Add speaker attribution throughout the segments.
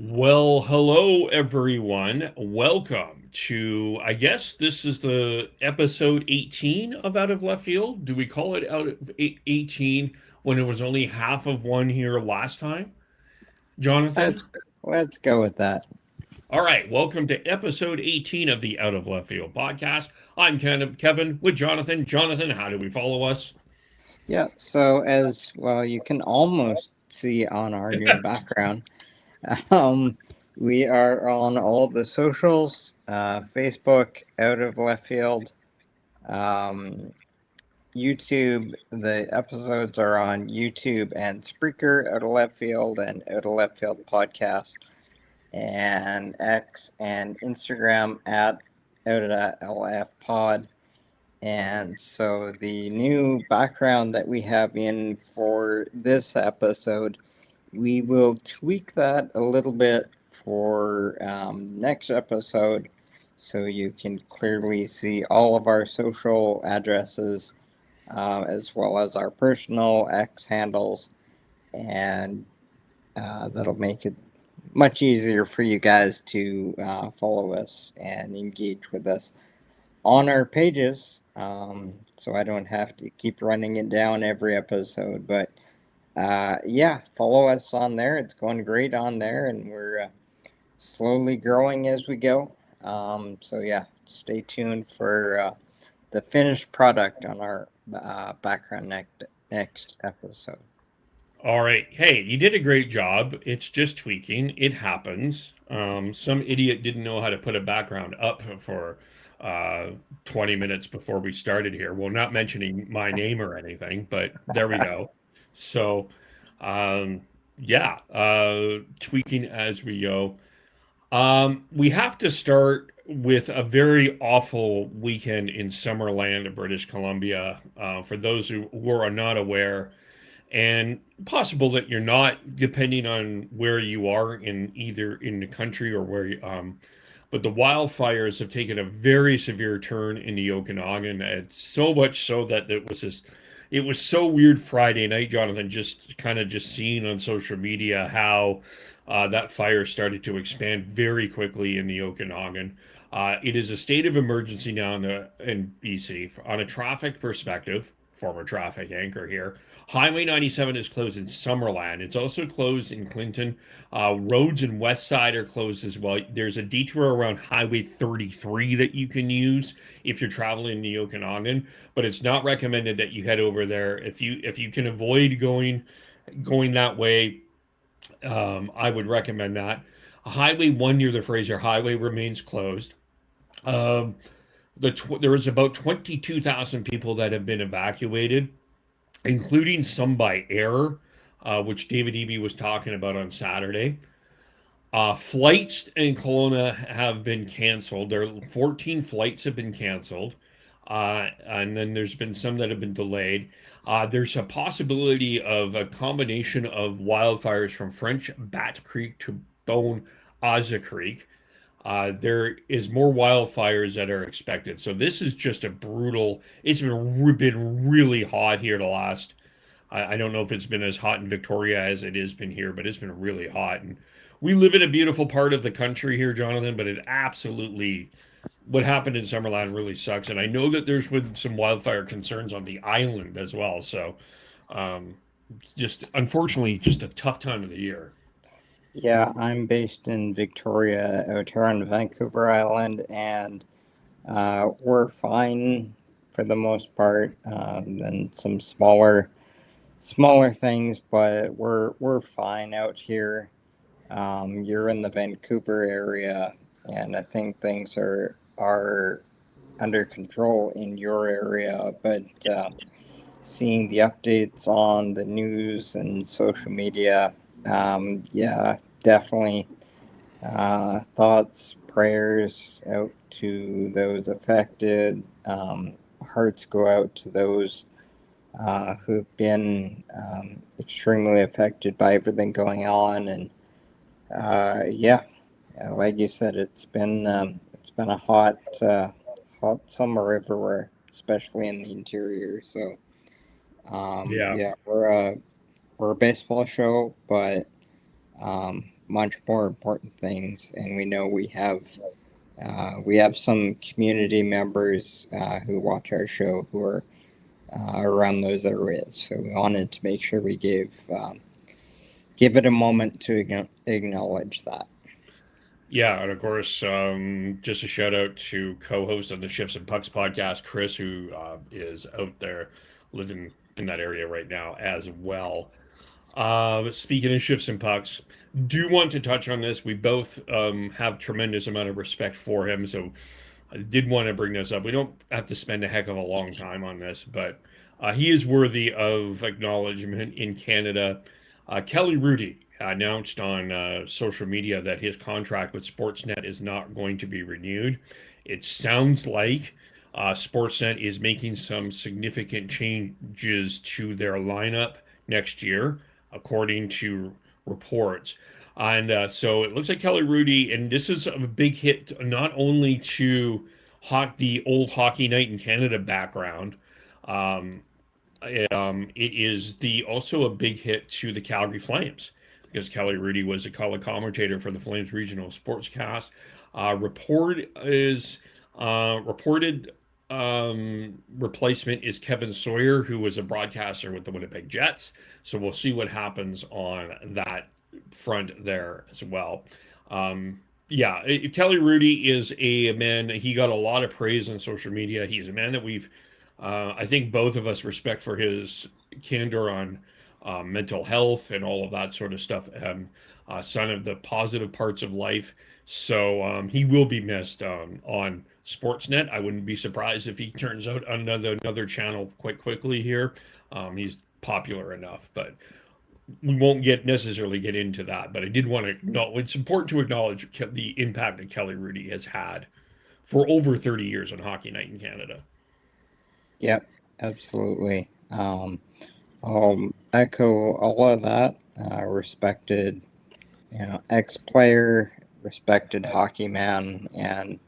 Speaker 1: Well, hello everyone. Welcome to, I guess this is the episode 18 of Out of Left Field. Do we call it Out of 18 when it was only half of one here last time?
Speaker 2: Let's
Speaker 1: Jonathan?
Speaker 2: let's go with that.
Speaker 1: All right, welcome to episode 18 of the Out of Left Field podcast. I'm Kevin with Jonathan. Jonathan, how do we follow us?
Speaker 2: Yeah. So as well, you can almost see on our new background. Um, we are on all the socials, Facebook, Out of Left Field, um, YouTube. The episodes are on YouTube and Spreaker, Out of Left Field, and Out of Left Field podcast, and X and Instagram at Out of LF Pod. And so the new background that we have in for this episode, we will tweak that a little bit for next episode so you can clearly see all of our social addresses as well as our personal X handles. And that'll make it much easier for you guys to follow us and engage with us on our pages, so I don't have to keep running it down every episode. But yeah, follow us on there. It's going great on there, and we're slowly growing as we go. So yeah, stay tuned for the finished product on our background next episode.
Speaker 1: All right. Hey, you did a great job. It's just tweaking. It happens. Some idiot didn't know how to put a background up for uh, 20 minutes before we started here. Well, not mentioning my name or anything, but there we go. So, um, yeah, tweaking as we go. We have to start with a very awful weekend in Summerland, British Columbia. For those who are not aware, and possible that you're not, depending on where you are in either in the country or where but the wildfires have taken a very severe turn in the Okanagan, and so much so that it was so weird Friday night, Jonathan, just kind of just seeing on social media how that fire started to expand very quickly in the Okanagan. It is a state of emergency now in BC. On a traffic perspective, former traffic anchor here, Highway 97 is closed in Summerland. It's also closed in Clinton. Roads in West Side are closed as well. There's a detour around Highway 33 that you can use if you're traveling in the Okanagan, but it's not recommended that you head over there. If you can avoid going that way, I would recommend that. Highway 1 near the Fraser Highway remains closed. Um, there is about 22,000 people that have been evacuated, including some by air, which David Eby was talking about on Saturday. Flights in Kelowna have been canceled. 14 flights have been canceled. And then there's been some that have been delayed. There's a possibility of a combination of wildfires from French Bat Creek to Bone Ozza Creek. There is more wildfires that are expected. So this is just a brutal. It's been really hot here the last. I don't know if it's been as hot in Victoria as it has been here, but it's been really hot. And we live in a beautiful part of the country here, Jonathan. But it absolutely what happened in Summerland really sucks. And I know that there's been some wildfire concerns on the island as well. So it's just unfortunately just a tough time of the year.
Speaker 2: Yeah, I'm based in Victoria, out here on Vancouver Island, and we're fine for the most part. And some smaller things, but we're fine out here. You're in the Vancouver area, and I think things are under control in your area. But seeing the updates on the news and social media, yeah, definitely thoughts, prayers out to those affected. Hearts go out to those who've been extremely affected by everything going on. And yeah, like you said, it's been a hot summer everywhere, especially in the interior. So
Speaker 1: Yeah.
Speaker 2: yeah, we're a baseball show, but much more important things, and we know we have some community members who watch our show who are around those areas. So we wanted to make sure we give it a moment to acknowledge that.
Speaker 1: Yeah, and of course, just a shout out to co-host of the Shifts and Pucks podcast, Chris, who is out there living in that area right now as well. Speaking of shifts and pucks, do want to touch on this. We both have tremendous amount of respect for him, so I did want to bring this up. We don't have to spend a heck of a long time on this, but he is worthy of acknowledgement in Canada. Kelly Rudy announced on social media that his contract with Sportsnet is not going to be renewed. It sounds like Sportsnet is making some significant changes to their lineup next year, according to reports. And so it looks like Kelly Rudy, and this is a big hit not only to the old Hockey Night in Canada background. Um, it is the also a big hit to the Calgary Flames because Kelly Rudy was a color commentator for the Flames regional sportscast. Reported replacement is Kevin Sawyer, who was a broadcaster with the Winnipeg Jets. So we'll see what happens on that front there as well. Yeah, Kelly Rudy is a man. He got a lot of praise on social media. He's a man that I think both of us respect for his candor on mental health and all of that sort of stuff. Son of the positive parts of life. So he will be missed on Sportsnet. I wouldn't be surprised if he turns out another channel quite quickly here. He's popular enough, but we won't necessarily get into that. But I did want to know it's important to acknowledge the impact that Kelly Rudy has had for over 30 years on Hockey Night in Canada.
Speaker 2: Yep, absolutely. I'll echo all of that. Respected, ex-player, respected hockey man, and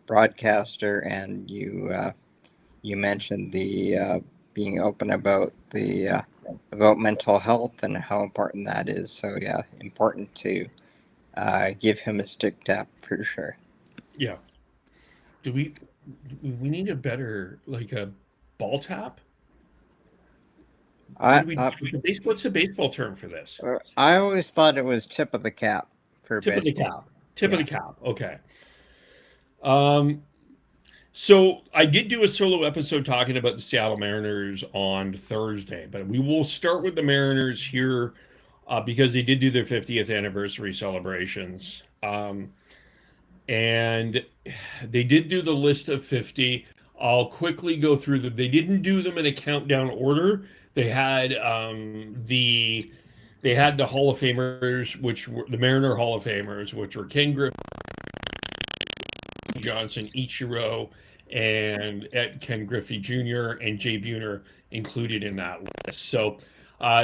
Speaker 2: broadcaster. And you mentioned the being open about about mental health and how important that is. So yeah, important to give him a stick tap for sure.
Speaker 1: Yeah. Do we need a better like a ball tap?
Speaker 2: I
Speaker 1: What's the baseball term for this?
Speaker 2: I always thought it was tip of the cap for
Speaker 1: Tip
Speaker 2: baseball.
Speaker 1: of the cap. Tip of the cap. Okay. So I did do a solo episode talking about the Seattle Mariners on Thursday, but we will start with the Mariners here because they did do their 50th anniversary celebrations. And they did do the list of 50. I'll quickly go through them. They didn't do them in a countdown order. They had the Hall of Famers, which were the Mariner Hall of Famers, which were Ken Griffey, Johnson, Ichiro, and Ken Griffey Jr. and Jay Buhner included in that list. So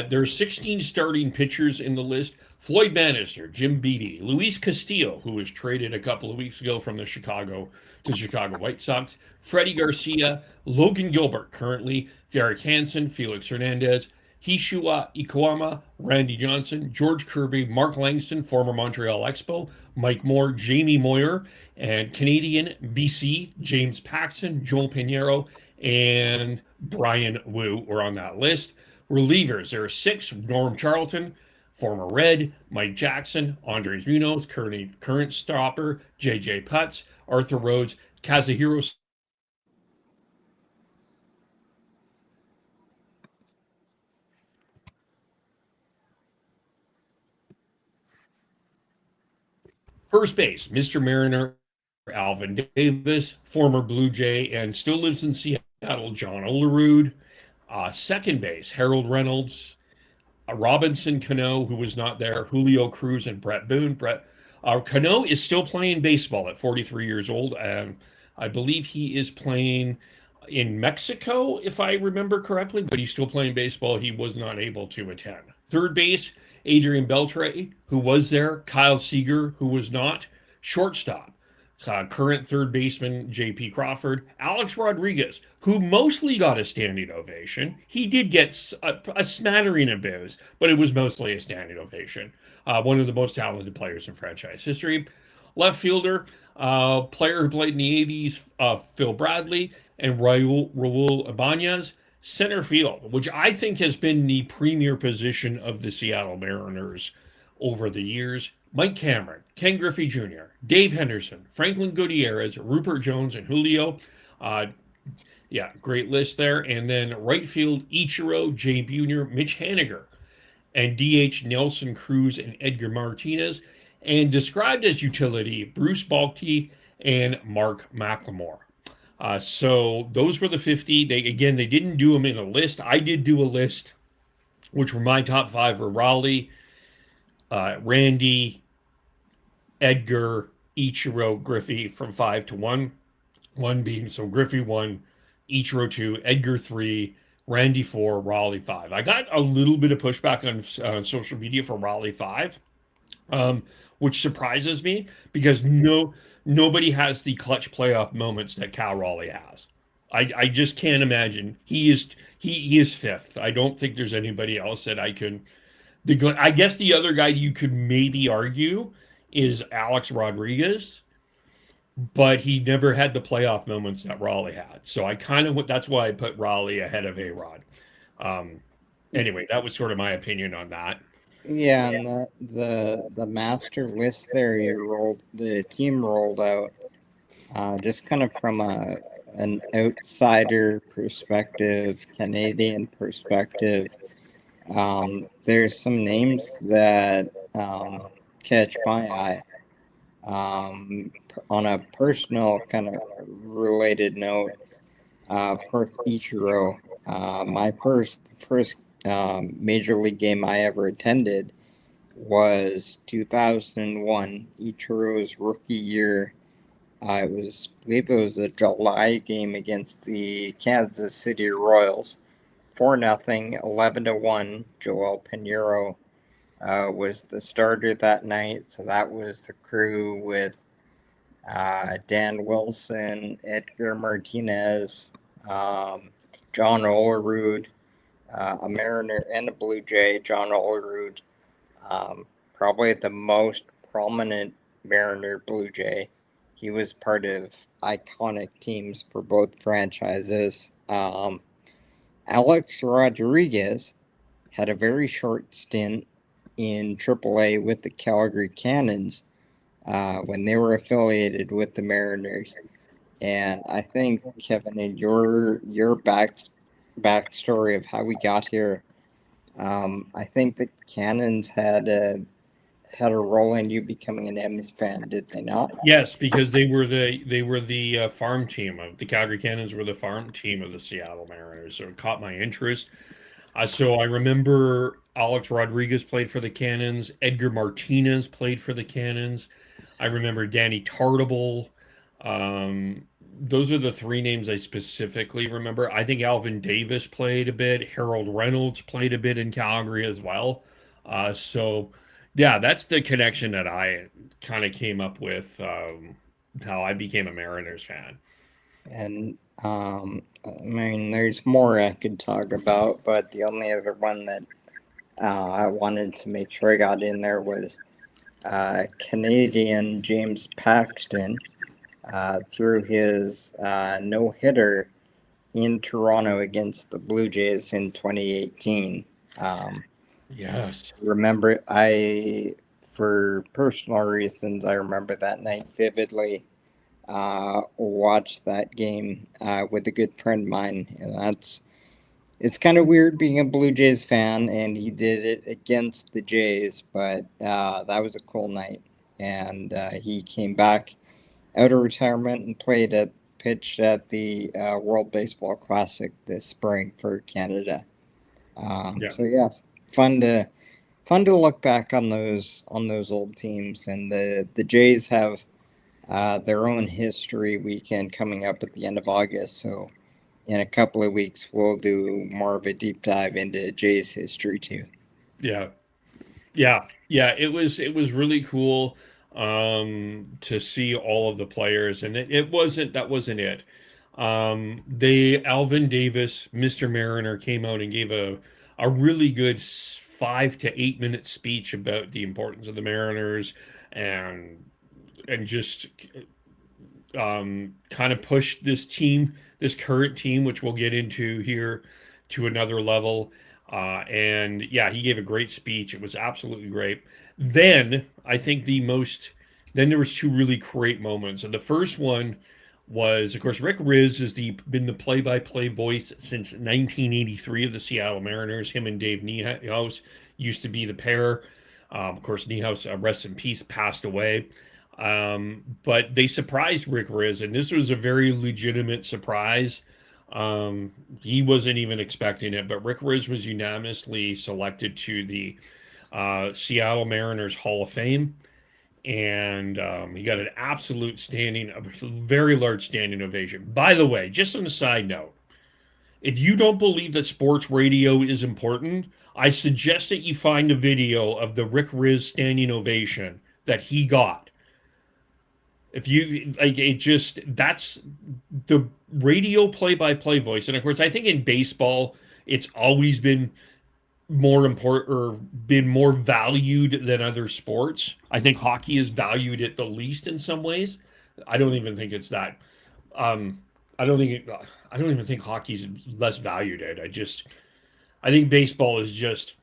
Speaker 1: there's 16 starting pitchers in the list. Floyd Bannister, Jim Beattie, Luis Castillo, who was traded a couple of weeks ago from the Chicago White Sox, Freddie Garcia, Logan Gilbert currently, Derek Hansen, Felix Hernandez, Hishua Ikuama, Randy Johnson, George Kirby, Mark Langston, former Montreal Expo, Mike Moore, Jamie Moyer, and Canadian BC, James Paxton, Joel Pinheiro, and Brian Wu were on that list. Relievers, there are 6, Norm Charlton, former Red, Mike Jackson, Andres Munoz, current stopper, J.J. Putz, Arthur Rhodes, Kazuhiro first base, Mr. Mariner, Alvin Davis, former Blue Jay, and still lives in Seattle, John Olerud. Second base, Harold Reynolds, Robinson Cano, who was not there, Julio Cruz, and Brett Boone. Cano is still playing baseball at 43 years old. I believe he is playing in Mexico, if I remember correctly, but he's still playing baseball. He was not able to attend. Third base, Adrian Beltre, who was there, Kyle Seager, who was not. Shortstop, current third baseman J.P. Crawford, Alex Rodriguez, who mostly got a standing ovation. He did get a smattering of boos, but it was mostly a standing ovation. One of the most talented players in franchise history. Left fielder, player who played in the 80s, Phil Bradley, and Raul Ibanez. Center field, which I think has been the premier position of the Seattle Mariners over the years. Mike Cameron, Ken Griffey Jr., Dave Henderson, Franklin Gutierrez, Rupert Jones, and Julio. Uh, yeah, great list there. And then right field, Ichiro, Jay Buhner, Mitch Haniger, and DH Nelson Cruz and Edgar Martinez. And described as utility, Bruce Balke and Mark McLemore. So those were the 50. They didn't do them in a list. I did do a list, which were my top five were Raleigh, Randy, Edgar, Ichiro, Griffey from 5 to 1. One being so Griffey 1, Ichiro 2, Edgar 3, Randy 4, Raleigh 5. I got a little bit of pushback on social media for Raleigh 5, which surprises me because nobody has the clutch playoff moments that Cal Raleigh has. I just can't imagine. He is fifth. I don't think there's anybody else that I can. I guess the other guy you could maybe argue is Alex Rodriguez, but he never had the playoff moments that Raleigh had. So I kind of that's why I put Raleigh ahead of A-Rod. Anyway, that was sort of my opinion on that.
Speaker 2: Yeah, and the master list there the team rolled out just kind of from an outsider perspective, Canadian perspective. There's some names that catch my eye. On a personal kind of related note, of course, Ichiro. My first major league game I ever attended was 2001, Ichiro's rookie year. I believe it was a July game against the Kansas City Royals. 4-0, 11-1. Joel Pinheiro was the starter that night. So that was the crew with Dan Wilson, Edgar Martinez, John Olerud, a Mariner and a Blue Jay, John Olerud, probably the most prominent Mariner Blue Jay. He was part of iconic teams for both franchises. Alex Rodriguez had a very short stint in AAA with the Calgary Cannons when they were affiliated with the Mariners. And I think, Kevin, in your backstory of how we got here, I think the Cannons had a role in you becoming an M's fan, did they not?
Speaker 1: Yes, because they were the farm team of the Calgary Cannons were the farm team of the Seattle Mariners, so it caught my interest. So I remember Alex Rodriguez played for the Cannons, Edgar Martinez played for the Cannons. I remember Danny Tartable. Those are the three names I specifically remember. I think Alvin Davis played a bit. Harold Reynolds played a bit in Calgary as well. So, yeah, that's the connection that I kind of came up with, how I became a Mariners fan.
Speaker 2: And I mean, there's more I could talk about, but the only other one that I wanted to make sure I got in there was Canadian James Paxton threw his no-hitter in Toronto against the Blue Jays in 2018.
Speaker 1: Yes.
Speaker 2: Remember, for personal reasons, I remember that night vividly. Watched that game with a good friend of mine, and it's kind of weird being a Blue Jays fan, and he did it against the Jays, but that was a cool night, and he came back out of retirement and pitched at the World Baseball Classic this spring for Canada.
Speaker 1: Yeah.
Speaker 2: So yeah, fun to look back on those old teams, and the Jays have their own history weekend coming up at the end of August. So in a couple of weeks, we'll do more of a deep dive into Jays history too.
Speaker 1: Yeah. Yeah. It was really cool. to see all of the players, and it wasn't that wasn't it. They Alvin Davis, Mr. Mariner, came out and gave a really good 5 to 8 minute speech about the importance of the Mariners and just kind of pushed this current team, which we'll get into here, to another level. And yeah, he gave a great speech. It was absolutely great. Then I think then there was two really great moments. And the first one was, of course, Rick Rizzs has been the play-by-play voice since 1983 of the Seattle Mariners. Him and Dave Niehaus used to be the pair. Of course, Niehaus, rest in peace, passed away. But they surprised Rick Rizzs, and this was a very legitimate surprise. He wasn't even expecting it, but Rick Rizzs was unanimously selected to the Seattle Mariners Hall of Fame, and he got an a very large standing ovation. By the way, just on a side note, if you don't believe that sports radio is important, I suggest that you find a video of the Rick Rizzs standing ovation that he got. If you like, it just that's the radio play-by-play voice, and of course, I think in baseball, it's always been more important or been more valued than other sports. I think hockey is valued at the least in some ways. I don't even think it's that. Um, I don't even think hockey's less valued at. I think baseball is just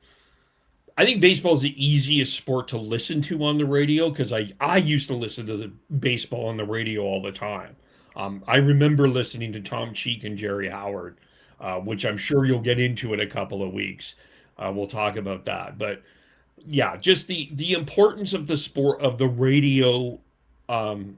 Speaker 1: I think baseball is the easiest sport to listen to on the radio because I used to listen to the baseball on the radio all the time. I remember listening to Tom Cheek and Jerry Howard, which I'm sure you'll get into in a couple of weeks. We'll talk about that, but yeah, just the importance of the sport of the radio. Um,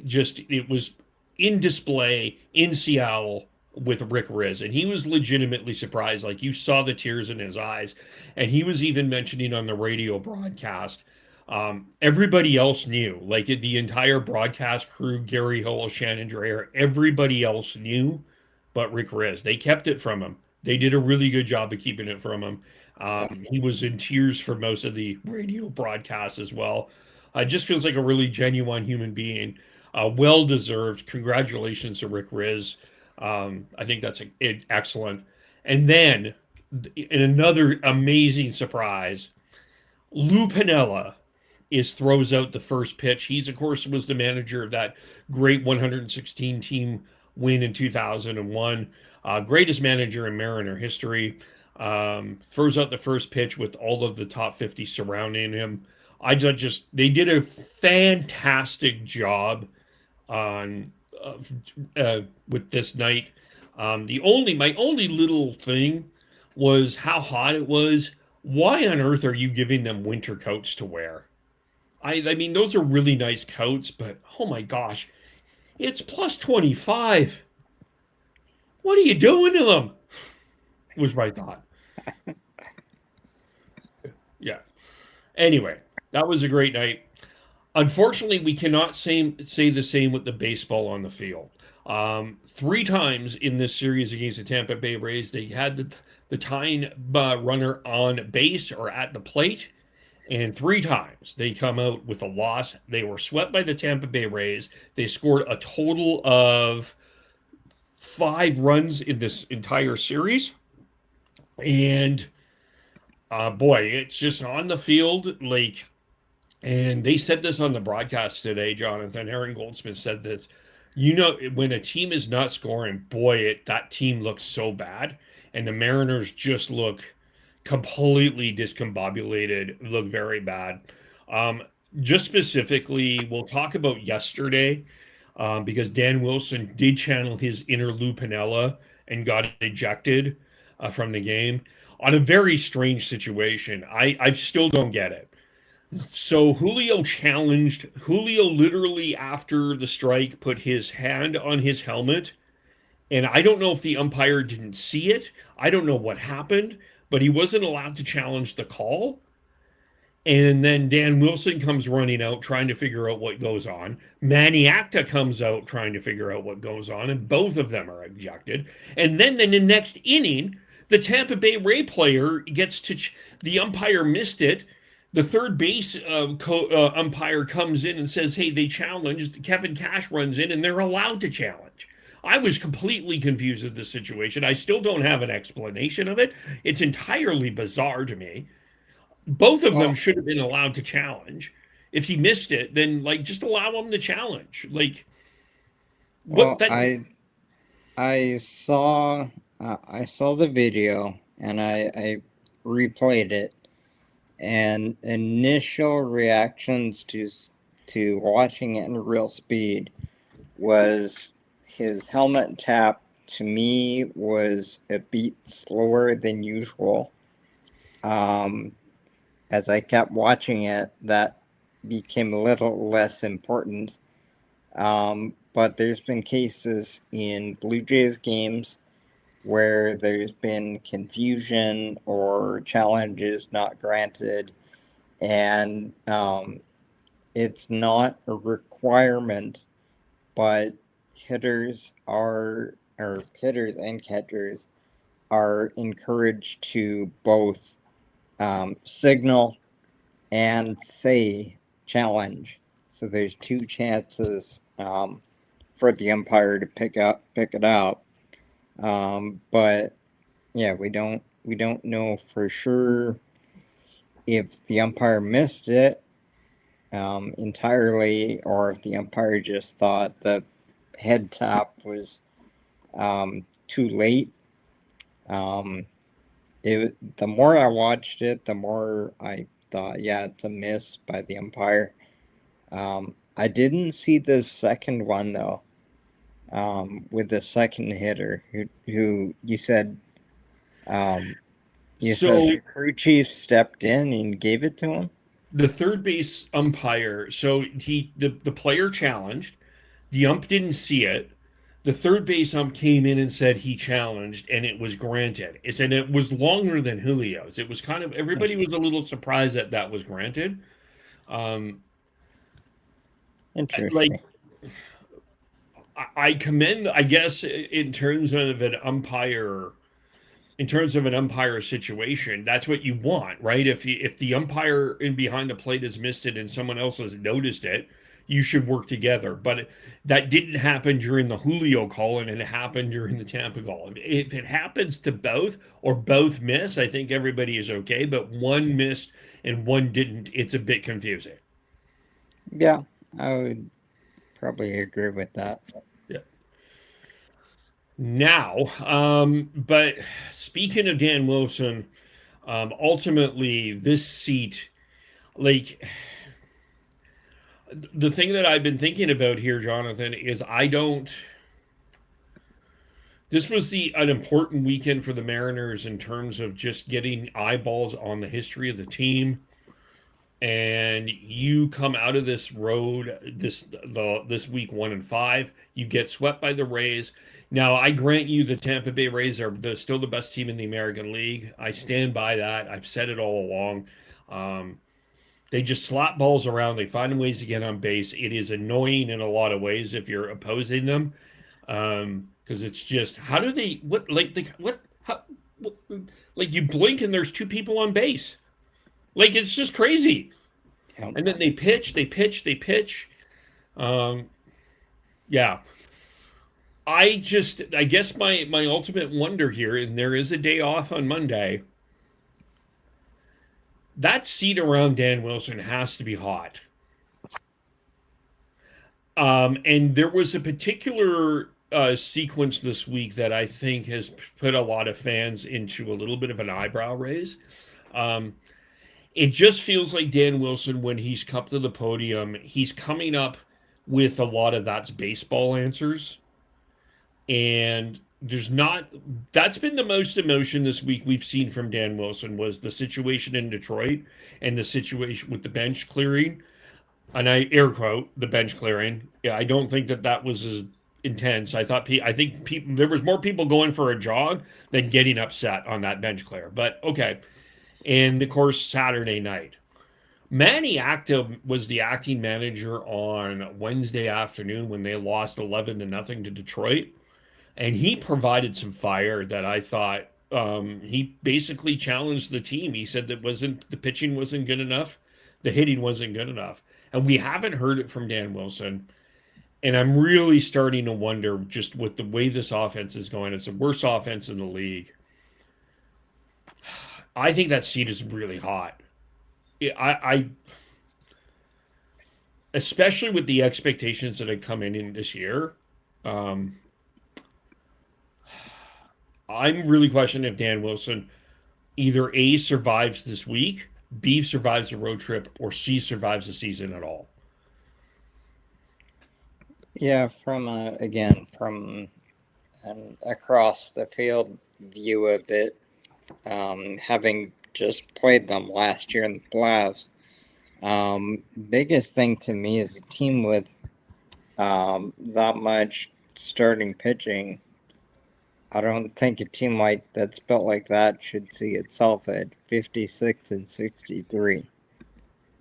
Speaker 1: just it was in display in Seattle with Rick Rizzs, and he was legitimately surprised. Like you saw the tears in his eyes, and he was even mentioning on the radio broadcast. Everybody else knew, like the entire broadcast crew, Gary Hole, Shannon Drayer, everybody else knew, but Rick Rizzs. They kept it from him. They did a really good job of keeping it from him. He was in tears for most of the radio broadcasts as well. Just feels like a really genuine human being. Well deserved. Congratulations to Rick Rizzs. I think that's excellent. And then, in another amazing surprise, Lou Pinella throws out the first pitch. He's of course was the manager of that great 116 team win in 2001, greatest manager in Mariner history. Throws out the first pitch with all of the top 50 surrounding him. They did a fantastic job on with this night. My only little thing was how hot it was. Why on earth are you giving them winter coats to wear? I mean, those are really nice coats, but oh my gosh, it's plus 25. What are you doing to them? Was my thought. Yeah. Anyway, that was a great night. Unfortunately, we cannot say the same with the baseball on the field. Three times in this series against the Tampa Bay Rays, they had the tying runner on base or at the plate, and three times they come out with a loss. They were swept by the Tampa Bay Rays. They scored a total of 5 runs in this entire series, and boy, it's just on the field like. And they said this on the broadcast today, Jonathan. Aaron Goldsmith said this. When a team is not scoring, boy, that team looks so bad. And the Mariners just look completely discombobulated, look very bad. Just specifically, we'll talk about yesterday because Dan Wilson did channel his inner Lou Pinella and got ejected from the game on a very strange situation. I still don't get it. So Julio literally after the strike put his hand on his helmet, and I don't know if the umpire didn't see it. I don't know what happened, but he wasn't allowed to challenge the call. And then Dan Wilson comes running out trying to figure out what goes on. Manny Acta comes out trying to figure out what goes on, and both of them are ejected. And then in the next inning, the Tampa Bay Ray player the umpire missed it. the third base umpire comes in and says, "Hey, they challenged." Kevin Cash runs in, and they're allowed to challenge. I was completely confused at the situation. I still don't have an explanation of it. It's entirely bizarre to me. Both of them
Speaker 2: Well,
Speaker 1: should have been allowed to challenge. If he missed it, then like just allow him to challenge. Like what
Speaker 2: well,
Speaker 1: that
Speaker 2: I saw the video and I replayed it, and initial reactions to watching it in real speed was his helmet tap to me was a beat slower than usual. Um, as I kept watching it, that became a little less important. But there's been cases in Blue Jays games where there's been confusion or challenges not granted, and it's not a requirement, but hitters and catchers are encouraged to both signal and say challenge. So there's two chances for the umpire to pick it up. But yeah, we don't know for sure if the umpire missed it entirely, or if the umpire just thought the head tap was too late. Um, the more I watched it, the more I thought, yeah, it's a miss by the umpire. I didn't see the second one though. With the second hitter, who um, you said
Speaker 1: so
Speaker 2: the crew chief stepped in and gave it to him.
Speaker 1: the third base umpire, so the player challenged, the ump didn't see it. The third base ump came in and said he challenged, and it was granted. It said it was longer than Julio's. It was kind of everybody was a little surprised that that was granted. Um, like
Speaker 2: Interesting.
Speaker 1: I commend, I guess, in terms of an umpire, in terms of an umpire situation, that's what you want, right? If the umpire in behind the plate has missed it and someone else has noticed it, you should work together. But that didn't happen during the Julio call, and it happened during the Tampa call. If it happens to both or both miss, I think everybody is okay. But one missed and one didn't. It's a bit confusing.
Speaker 2: Yeah, I would probably agree with that.
Speaker 1: Yeah. Now, but speaking of Dan Wilson, ultimately this seat, like the thing that I've been thinking about here, Jonathan, is I don't. This was an important weekend for the Mariners in terms of just getting eyeballs on the history of the team. And you come out of this road this week 1-5, you get swept by the Rays. Now I grant you the Tampa Bay Rays are still the best team in the American League. I stand by that. I've said it all along. Um, they just slap balls around. They find ways to get on base. It is annoying in a lot of ways if you're opposing them, because it's just how do they what like the what how what, like you blink and there's two people on base. Like it's just crazy.
Speaker 2: Yep.
Speaker 1: And then they pitch. Um, yeah. I guess my ultimate wonder here, and there is a day off on Monday. That seat around Dan Wilson has to be hot. And there was a particular sequence this week that I think has put a lot of fans into a little bit of an eyebrow raise. Um, it just feels like Dan Wilson, when he's come to the podium, he's coming up with a lot of that's baseball answers. And there's not, that's been the most emotion this week we've seen from Dan Wilson was the situation in Detroit and the situation with the bench clearing. And I air quote the bench clearing. Yeah, I don't think that that was as intense. I think people, there was more people going for a jog than getting upset on that bench clear. But okay. And of course, Saturday night. Manny Active was the acting manager on Wednesday afternoon when they lost 11 to nothing to Detroit. And he provided some fire that I thought he basically challenged the team. He said that wasn't the pitching wasn't good enough. The hitting wasn't good enough. And we haven't heard it from Dan Wilson. And I'm really starting to wonder, just with the way this offense is going, it's the worst offense in the league. I think that seat is really hot. I especially with the expectations that had come in this year. Um, I'm really questioning if Dan Wilson either A survives this week, B survives the road trip, or C survives the season at all.
Speaker 2: Yeah, from again from an across the field view of it, having just played them last year in the playoffs, biggest thing to me is a team with that much starting pitching. I don't think a team like that's built like that should see itself at 56 and 63.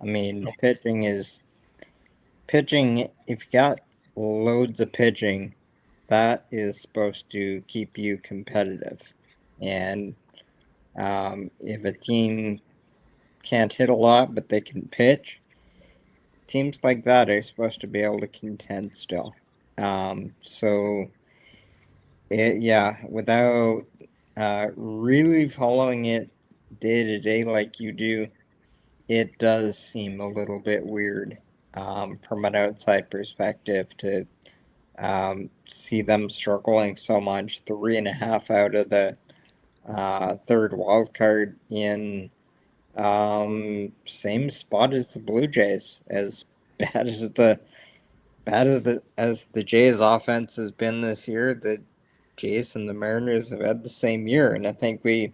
Speaker 2: I mean, pitching. If you got loads of pitching, that is supposed to keep you competitive. And if a team can't hit a lot but they can pitch, teams like that are supposed to be able to contend still. So yeah, without really following it day to day like you do, it does seem a little bit weird from an outside perspective to see them struggling so much. 3.5 out of the third wild card in same spot as the Blue Jays. As bad as the Jays offense has been this year, the Jays and the Mariners have had the same year, and I think we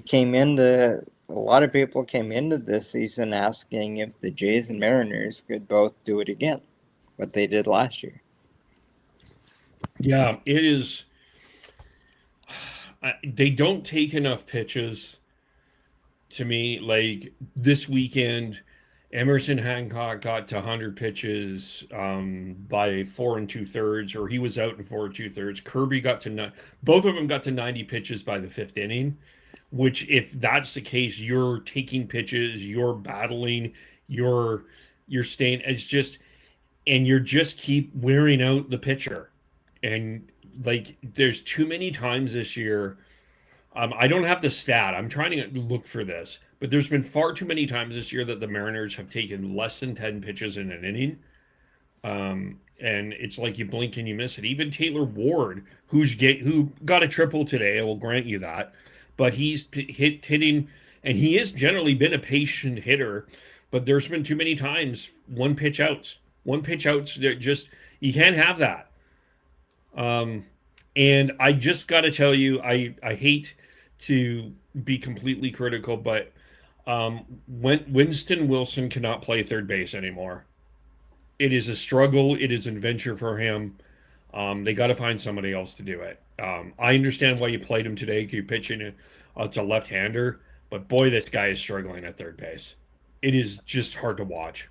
Speaker 2: came into a lot of people came into this season asking if the Jays and Mariners could both do it again, what they did last year.
Speaker 1: Yeah, it is. They don't take enough pitches to me. Like this weekend, Emerson Hancock got to 100 pitches by 4 2/3, or he was out in 4 2/3. Kirby got to both of them got to 90 pitches by the fifth inning. Which, if that's the case, you're taking pitches, you're battling, you're you're staying. It's just, and you're just keep wearing out the pitcher, and like there's too many times this year. I don't have the stat. I'm trying to look for this, but there's been far too many times this year that the Mariners have taken less than 10 pitches in an inning. And it's like you blink and you miss it. Even Taylor Ward, who got a triple today, I will grant you that, but he's hitting, and he has generally been a patient hitter. But there's been too many times one pitch outs. Just you can't have that. Um, and I just got to tell you, I hate to be completely critical, but Winston Wilson cannot play third base anymore. It is a struggle. It is an adventure for him. They got to find somebody else to do it. I understand why you played him today. You're pitching it. It's a left-hander, but boy, this guy is struggling at third base. It is just hard to watch.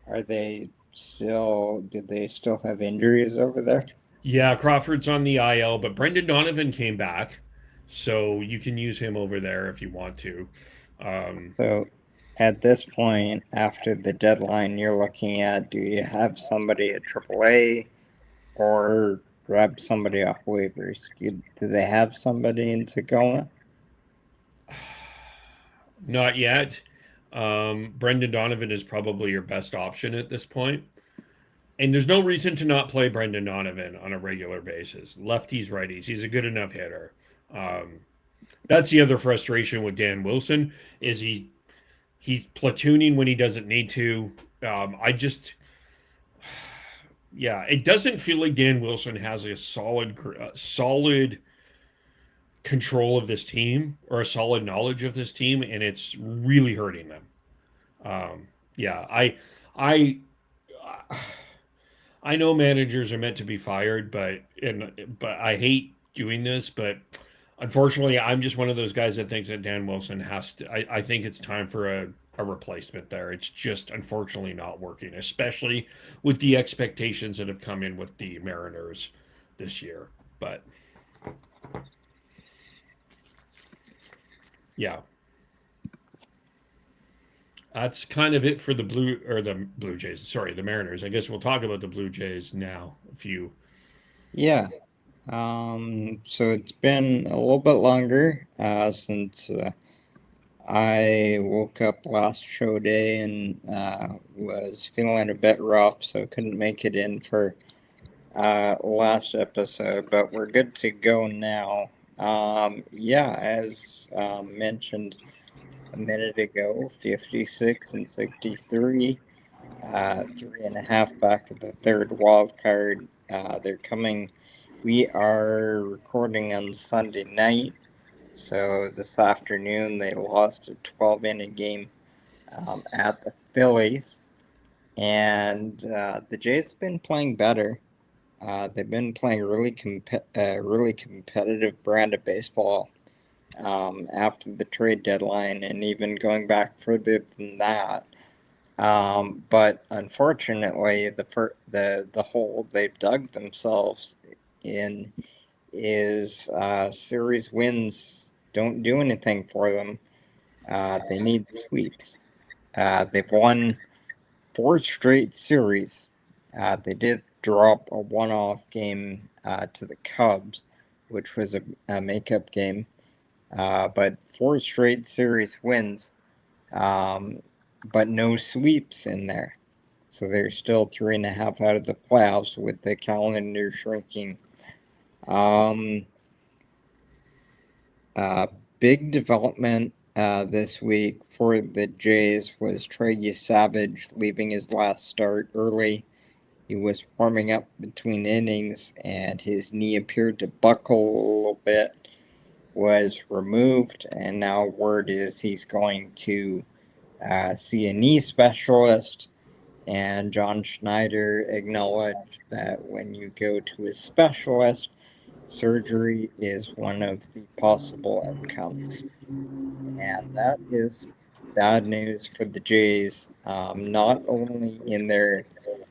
Speaker 2: Are they still? Did they still have injuries over there?
Speaker 1: Yeah, Crawford's on the IL, but Brendan Donovan came back, so you can use him over there if you want to. Um,
Speaker 2: So at this point, after the deadline, you're looking at, do you have somebody at AAA or grab somebody off waivers? Do they have somebody in Tacoma?
Speaker 1: Not yet. Brendan Donovan is probably your best option at this point. And there's no reason to not play Brendan Donovan on a regular basis. Lefties, righties. He's a good enough hitter. Um, that's the other frustration with Dan Wilson is he's platooning when he doesn't need to. I just yeah, it doesn't feel like Dan Wilson has a solid control of this team or a solid knowledge of this team, and it's really hurting them. Yeah, I I know managers are meant to be fired, but I hate doing this, but unfortunately, I'm just one of those guys that thinks that Dan Wilson has to. I think it's time for a replacement there. It's just unfortunately not working, especially with the expectations that have come in with the Mariners this year. But yeah, That's kind of it for the Blue Jays. Sorry, the Mariners. I guess we'll talk about the Blue Jays now. A few.
Speaker 2: Yeah. So it's been a little bit longer since I woke up last show day and was feeling a bit rough, so couldn't make it in for last episode, but we're good to go now. Yeah, as mentioned a minute ago, 56 and 63, 3.5 back of the third wild card. They're coming. We are recording on Sunday night, so this afternoon they lost a 12-inning game at the Phillies, and the Jays have been playing better. They've been playing really competitive brand of baseball after the trade deadline, and even going back further than that. But unfortunately, the hole they've dug themselves in is series wins don't do anything for them. They need sweeps. They've won 4 straight series. They did drop a one-off game to the Cubs, which was a makeup game, but 4 straight series wins, but no sweeps in there. So they're still 3.5 out of the playoffs with the calendar shrinking. Um, Big development this week for the Jays was Trey Yesavage leaving his last start early. He was warming up between innings, and his knee appeared to buckle a little bit. Was removed, and now word is he's going to see a knee specialist. And John Schneider acknowledged that when you go to a specialist, surgery is one of the possible outcomes. And that is bad news for the Jays, not only in their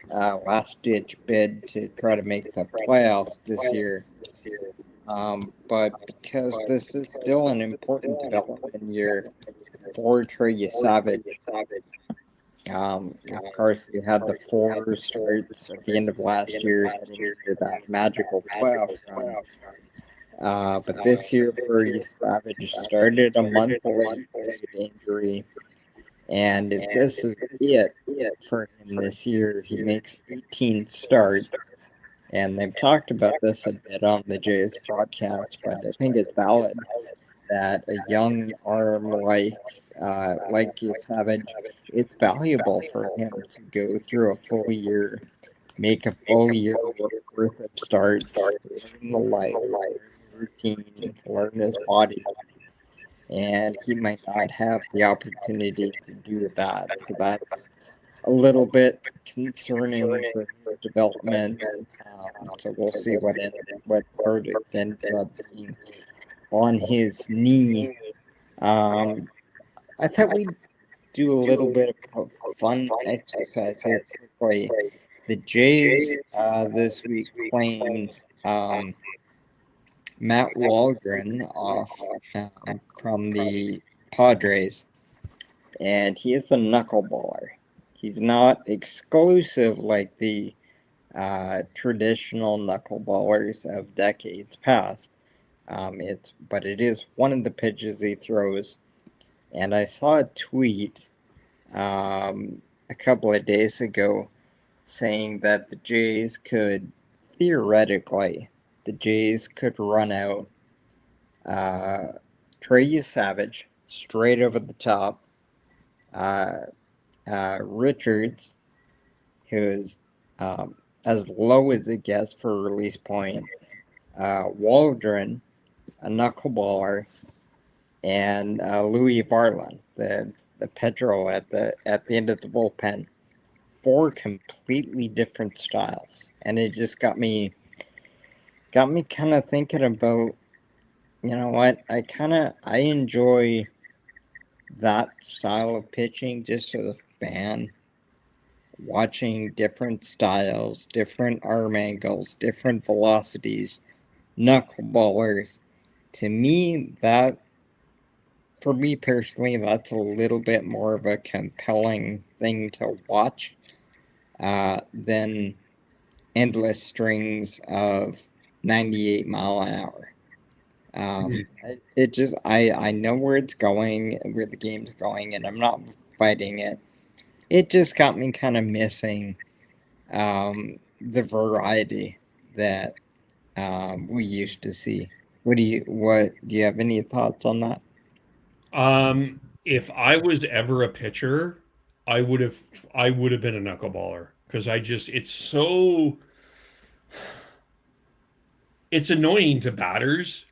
Speaker 2: last ditch bid to try to make the playoffs this year, but because this is still an important development year for Trey Savage. Of course, you had the 4 starts at the end of last year heading into that magical playoff run. But this year for Savage started a month late with injury. And if this is it for him this year, he makes 18 starts. And they've talked about this a bit on the Jays broadcast, but I think it's valid that a young arm like Savage, it's valuable for him to go through a full year, make a full year worth of starts, learn the life, routine, learn his body, and he might not have the opportunity to do that. So that's a little bit concerning for his development. So we'll see what verdict ends up being on his knee. I thought we'd do a little bit of a fun exercise here quickly. The Jays this week claimed Matt Waldron off from the Padres, and he is a knuckleballer. He's not exclusive like the traditional knuckleballers of decades past. But it is one of the pitches he throws. And I saw a tweet a couple of days ago saying that the Jays could run out Trey Savage straight over the top, Richards, who's as low as it gets for a release point, Waldron, a knuckleballer, and Louis Varlin, the Pedro at the end of the bullpen. 4 completely different styles, and it just got me kind of thinking about, you know what, I enjoy that style of pitching just as a fan, watching different styles, different arm angles, different velocities, knuckleballers. To me, that for me personally, that's a little bit more of a compelling thing to watch than endless strings of 98 mile an hour. It just I know where it's going, where the game's going, and I'm not fighting it. It just got me kind of missing the variety that we used to see. What do you have any thoughts on that?
Speaker 1: If I was ever a pitcher, I would have I would have been a knuckleballer because I just it's annoying to batters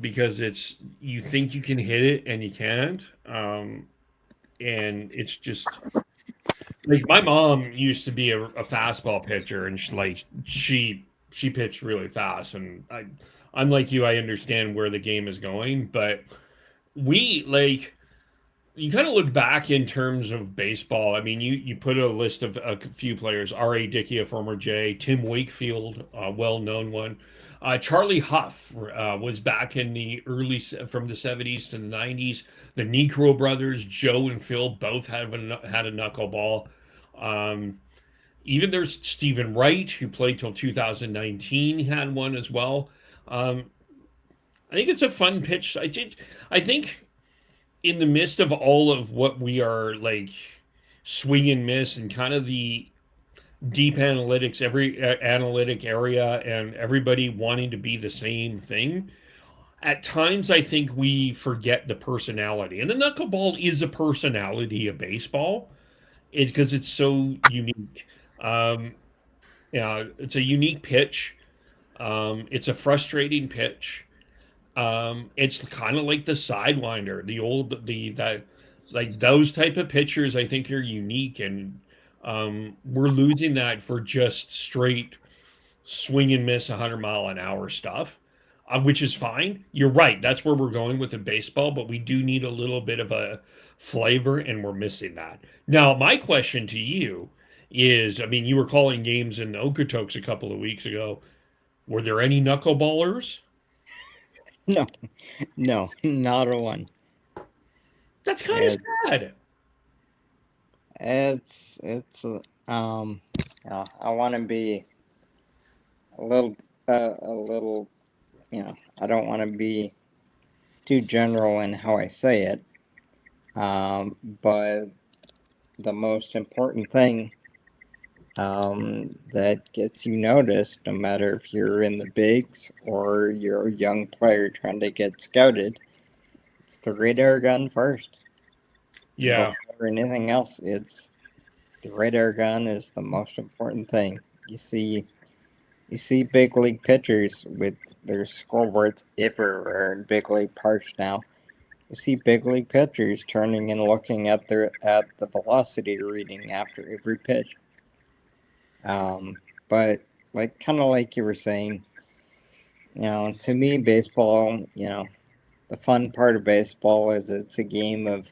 Speaker 1: because it's you think you can hit it and you can't. And it's just like my mom used to be a fastball pitcher and she pitched really fast and I'm like you, I understand where the game is going, but we like you kind of look back in terms of baseball. I mean, you put a list of a few players: R.A. Dickey, a former J; Tim Wakefield, a well-known one; Charlie Huff was back in the from the '70s to the '90s. The Negro brothers, Joe and Phil, both had a knuckleball. Um, Even there's Stephen Wright, who played till 2019, he had one as well. Um, I think it's a fun pitch. I think in the midst of all of what we are like swing and miss and kind of the deep analytics, every analytic area, and everybody wanting to be the same thing. At times, I think we forget the personality, and the knuckleball is a personality of baseball. It's because it's so unique. Um, yeah, it's a unique pitch. It's a frustrating pitch. It's kind of like the sidewinder, the old the that like those type of pitchers. I think are unique, and we're losing that for just straight swing and miss 100 mile an hour stuff, which is fine. You're right. That's where we're going with the baseball, but we do need a little bit of a flavor, and we're missing that. Now, my question to you is, I mean, you were calling games in Okotoks a couple of weeks ago. Were there any knuckleballers?
Speaker 2: No, no, not a one.
Speaker 1: That's kind of
Speaker 2: It,
Speaker 1: sad.
Speaker 2: it's I want to be a little a little I don't want to be too general in how I say it. But the most important thing that gets you noticed, no matter if you're in the bigs or you're a young player trying to get scouted, it's the radar gun first.
Speaker 1: Yeah.
Speaker 2: Before anything else, it's the radar gun is the most important thing. You see, you see big league pitchers with their scoreboards everywhere in big league parks now. You see big league pitchers turning and looking at the velocity reading after every pitch. But like kind of like you were saying, to me, baseball, the fun part of baseball is it's a game of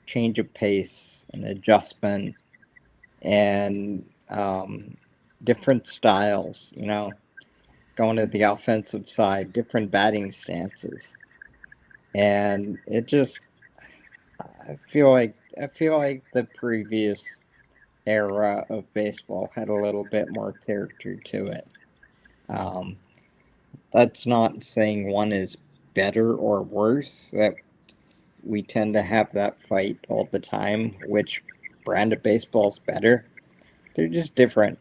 Speaker 2: change of pace and adjustment and different styles. Going to the offensive side, different batting stances, and it just I feel like the previous era of baseball had a little bit more character to it. Um, that's not saying one is better or worse. That we tend to have that fight all the time. Which brand of baseball is better? They're just different,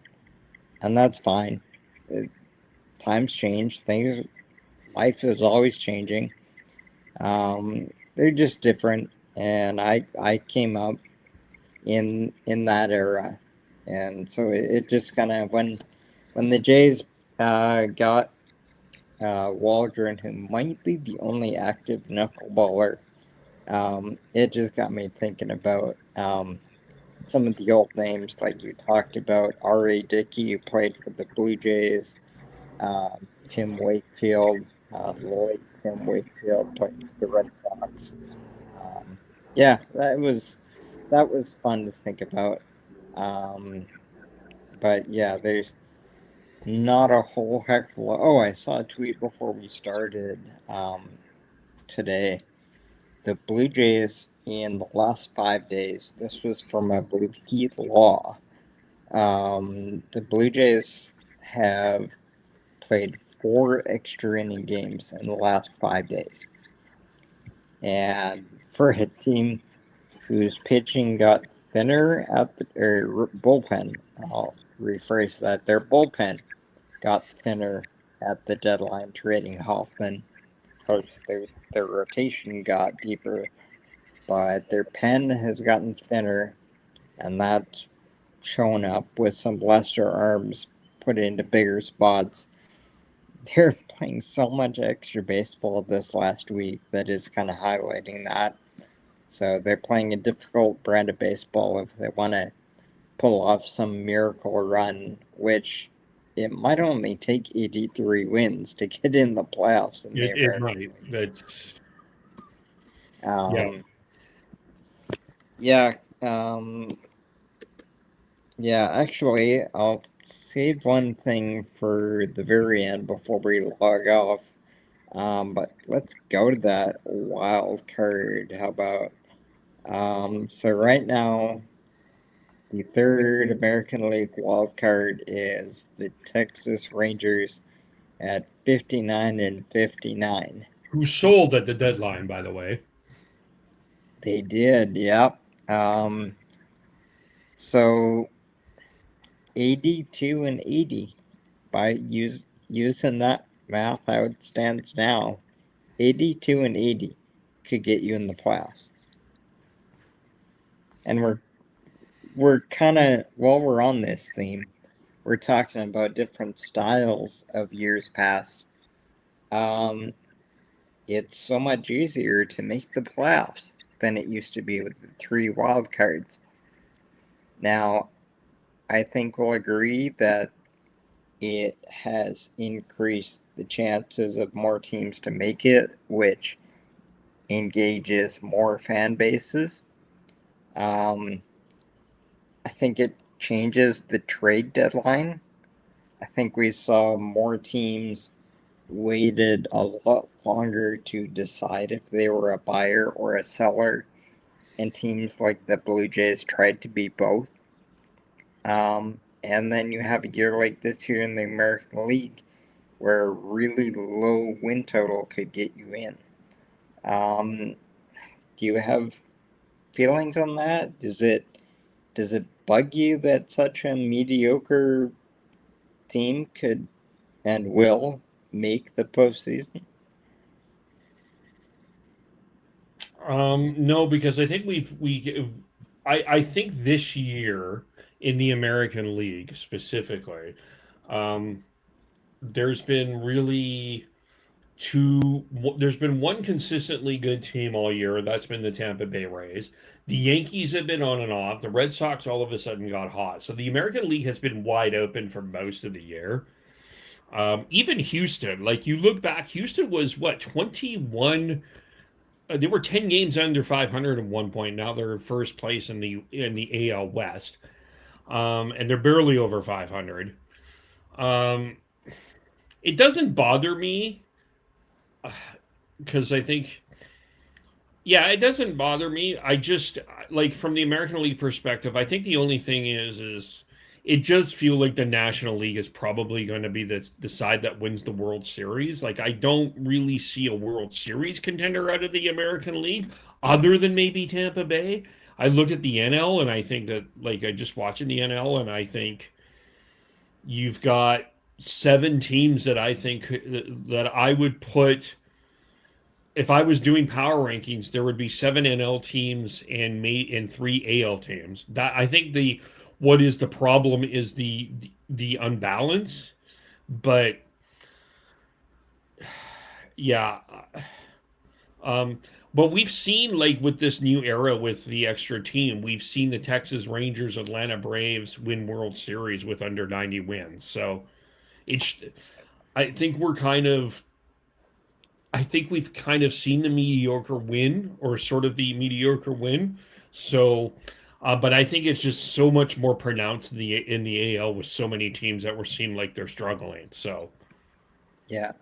Speaker 2: and that's fine. It, times change. Life is always changing. They're just different, and I came up in that era, and so it just kind of when the Jays got Waldron, who might be the only active knuckleballer, it just got me thinking about some of the old names, like you talked about R.A. Dickey, who played for the Blue Jays, Tim Wakefield, Lloyd Tim Wakefield played for the Red Sox. Yeah, that was fun to think about. Um, but yeah, there's not a whole heck of a lot. Oh, I saw a tweet before we started today. the Blue Jays in the last 5 days, this was from, I believe, Heath Law. The Blue Jays have played 4 extra inning games in the last 5 days. And for a team whose pitching got thinner at the bullpen, I'll rephrase that, their bullpen got thinner at the deadline, trading Hoffman. Because their rotation got deeper, but their pen has gotten thinner, and that's shown up with some lesser arms put into bigger spots. They're playing so much extra baseball this last week that is kind of highlighting that. So they're playing a difficult brand of baseball if they want to pull off some miracle run, which it might only take 83 wins to get in the playoffs in the
Speaker 1: It
Speaker 2: American
Speaker 1: might.
Speaker 2: League.
Speaker 1: That's yeah.
Speaker 2: Um, yeah, um, yeah, actually, I'll save one thing for the very end before we log off. But let's go to that wild card. How about? So right now, the third American League wild card is the Texas Rangers at 59-59.
Speaker 1: Who sold at the deadline, by the way.
Speaker 2: They did, yep. Um, so 82-80 by using that math how it stands now. 82-80 could get you in the playoffs. And we're kind of, while we're on this theme, we're talking about different styles of years past. It's so much easier to make the playoffs than it used to be with the 3 wild cards. Now, I think we'll agree that it has increased the chances of more teams to make it, which engages more fan bases. I think it changes the trade deadline. I think we saw more teams waited a lot longer to decide if they were a buyer or a seller, and teams like the Blue Jays tried to be both. And then you have a year like this here in the American League where a really low win total could get you in. Um, do you have feelings on that? Does it bug you that such a mediocre team could and will make the postseason?
Speaker 1: No, because I think I think this year in the American League specifically, um, there's been really there's been one consistently good team all year. That's been the Tampa Bay Rays. The Yankees have been on and off. The Red Sox all of a sudden got hot. So the American League has been wide open for most of the year. Even Houston, like you look back, Houston was what 21. They were 10 games under 500 at one point. Now they're first place in the AL West, and they're barely over 500. Um, it doesn't bother me because I think, yeah, it doesn't bother me. I just like from the American League perspective, I think the only thing is it does feel like the National League is probably going to be the side that wins the World Series. Like I don't really see a World Series contender out of the American League other than maybe Tampa Bay. I look at the NL and I think that like I just watching the NL and I think you've got 7 teams that I think that I would put if I was doing power rankings, there would be 7 NL teams and 3 AL teams. That I think the what is the problem is the unbalance, but yeah, um, but we've seen like with this new era with the extra team, we've seen the Texas Rangers, Atlanta Braves win World Series with under 90 wins. So it's I think we're kind of I think we've kind of seen the mediocre win or sort of the mediocre win. So, but I think it's just so much more pronounced in the AL with so many teams that we're seeing like they're struggling. So,
Speaker 2: Yeah,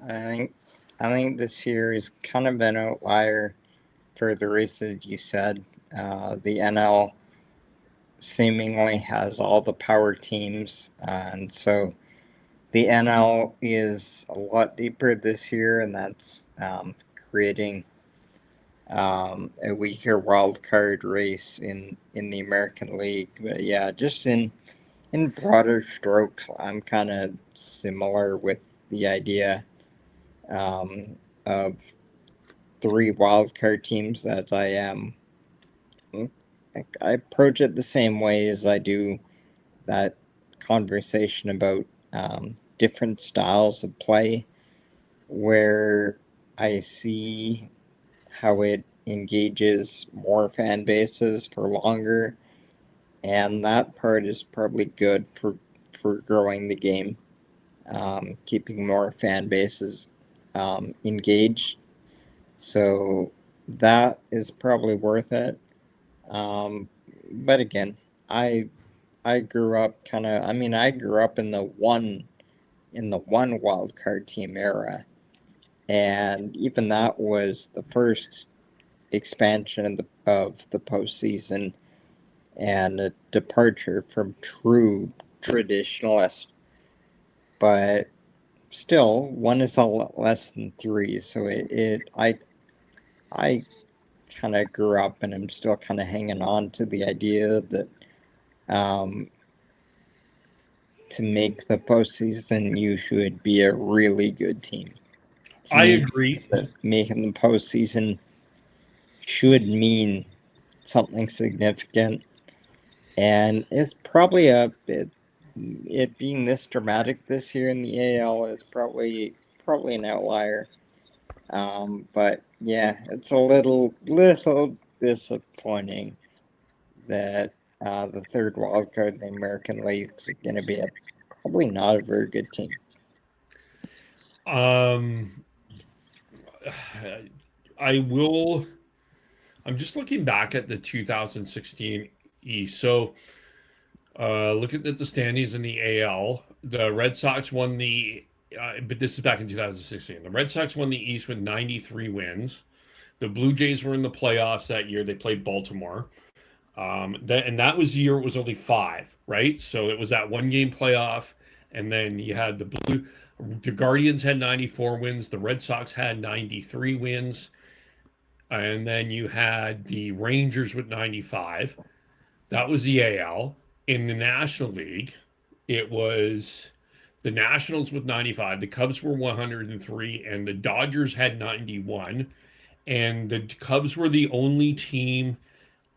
Speaker 2: I think this year is kind of an outlier. for the reasons you said. The NL seemingly has all the power teams, and so the NL is a lot deeper this year, and that's creating a weaker wild card race in the American League. But yeah, just in broader strokes, I'm kind of similar with the idea of three wild card teams as I am. I approach it the same way as I do that conversation about different styles of play, where I see how it engages more fan bases for longer, and that part is probably good for growing the game, keeping more fan bases engaged. So that is probably worth it. Um, but again, I I grew up kind of. I mean, I grew up in the one wild card team era, and even that was the first expansion of the postseason and a departure from true traditionalist. But still, one is a lot less than three, so I kind of grew up and I'm still kind of hanging on to the idea that um, to make the postseason, you should be a really good team. To
Speaker 1: I
Speaker 2: me,
Speaker 1: agree.
Speaker 2: that making the postseason should mean something significant, and it's probably it being this dramatic this year in the AL is probably an outlier. But yeah, it's a little disappointing that the third wild card in the American League is going to be probably not a very good team.
Speaker 1: Um, I will. I'm just looking back at the 2016 East. So, look at the standings in the AL. The Red Sox won but this is back in 2016. The Red Sox won the East with 93 wins. The Blue Jays were in the playoffs that year. They played Baltimore. And that was the year it was only five, right? So it was that one game playoff, and then you had the Guardians had 94 wins, the Red Sox had 93 wins, and then you had the Rangers with 95. That was the AL. In the National League, it was the Nationals with 95, the Cubs were 103, and the Dodgers had 91. And the Cubs were the only team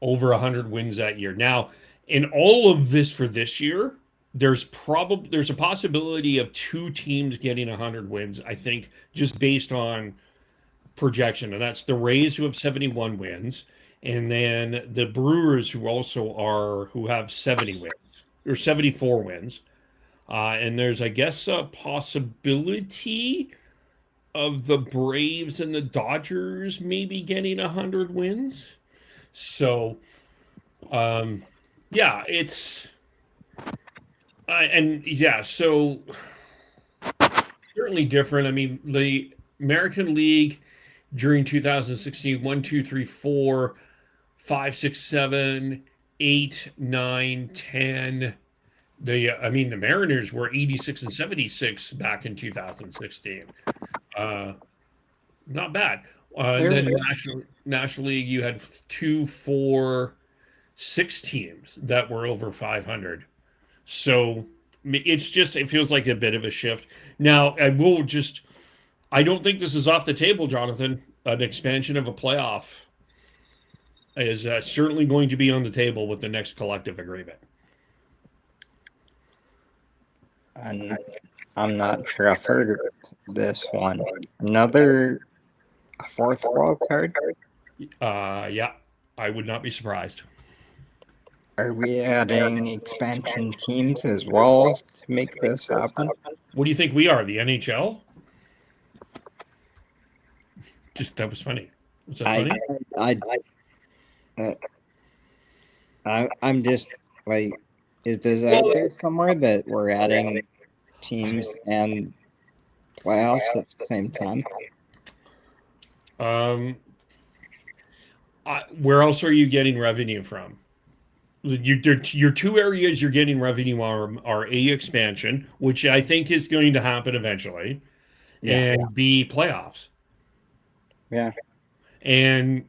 Speaker 1: over 100 wins that year. Now, in all of this for this year, there's a possibility of two teams getting 100 wins, I think, just based on projection, and that's the Rays, who have 71 wins, and then the Brewers, who have 70 wins or 74 wins. And there's, I guess, a possibility of the Braves and the Dodgers maybe getting 100 wins. So, um, yeah, so certainly different. I mean, the American League during 2016, 1, 2, 3, 4, 5, 6, 7, 8, 9, 10. The Mariners were 86 and 76 back in 2016. Uh, Not bad. And
Speaker 2: There's
Speaker 1: then National League, you had 2, 4, 6 teams that were over 500. So it feels like a bit of a shift. Now, I don't think this is off the table, Jonathan. An expansion of a playoff is certainly going to be on the table with the next collective agreement.
Speaker 2: and I'm not sure I've heard of this one. Another fourth wild card.
Speaker 1: Yeah, I would not be surprised.
Speaker 2: Are we adding expansion teams as well to make this happen?
Speaker 1: What do you think we are, the NHL? Just that was funny. Was that
Speaker 2: I,
Speaker 1: funny?
Speaker 2: I, uh, I'm just like, is this out there somewhere that we're adding teams and playoffs at the same time?
Speaker 1: Um, Where else are you getting revenue from? Your two areas you're getting revenue are A, expansion, which I think is going to happen eventually,
Speaker 2: Yeah,
Speaker 1: and B, playoffs.
Speaker 2: yeah.
Speaker 1: And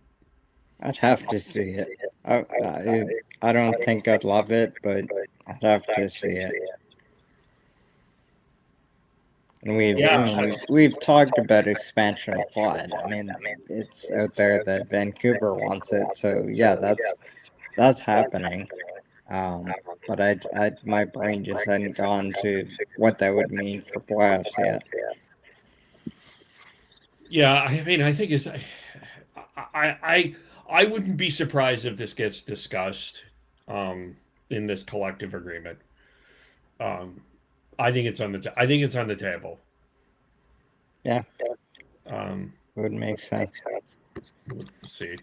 Speaker 2: I'd have to see it. I don't think I'd love it, but I'd have to see it. And I
Speaker 1: yeah,
Speaker 2: mean, we've talked about expansion a lot. I mean, it's out there that Vancouver wants it, so yeah, that's happening. But my brain just hadn't gone to what that would mean for playoffs yet.
Speaker 1: yeah. I mean, I think it's. I wouldn't be surprised if this gets discussed in this collective agreement. Um, I think it's on I think it's on the table.
Speaker 2: Yeah,
Speaker 1: Um,
Speaker 2: would make sense.
Speaker 1: let's see.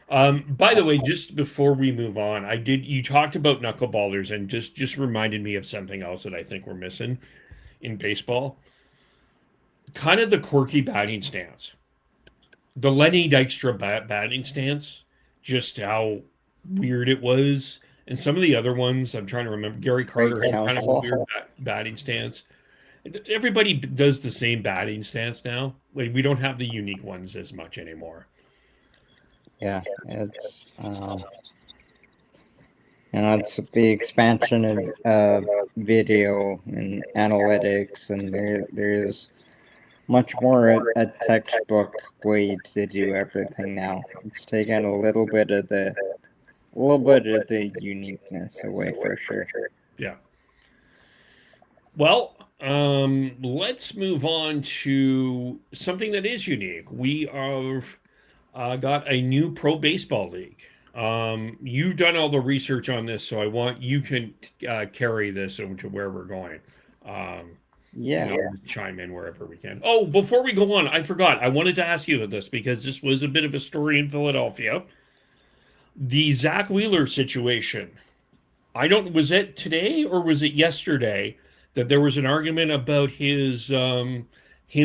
Speaker 1: By the way, just before we move on, you talked about knuckleballers and just reminded me of something else that I think we're missing in baseball. Kind of the quirky batting stance. The Lenny Dykstra batting stance, just how weird it was. And some of the other ones, I'm trying to remember. Gary
Speaker 2: Great
Speaker 1: Carter had kind of a
Speaker 2: counsel.
Speaker 1: weird batting stance. Everybody does the same batting stance now. Like we don't have the unique ones as much anymore.
Speaker 2: Yeah, it's the expansion of video and analytics, and there's much more a textbook way to do everything now. It's taken a little bit of the uniqueness away for sure.
Speaker 1: Yeah. Well, let's move on to something that is unique. We are got a new pro baseball league. You've done all the research on this, so I want you can carry this over to where we're going. Um,
Speaker 2: Yeah.
Speaker 1: chime in wherever we can. Oh, before we go on, I forgot. I wanted to ask you about this because this was a bit of a story in Philadelphia. The Zach Wheeler situation. I don't. Was it today or was it yesterday that there was an argument about him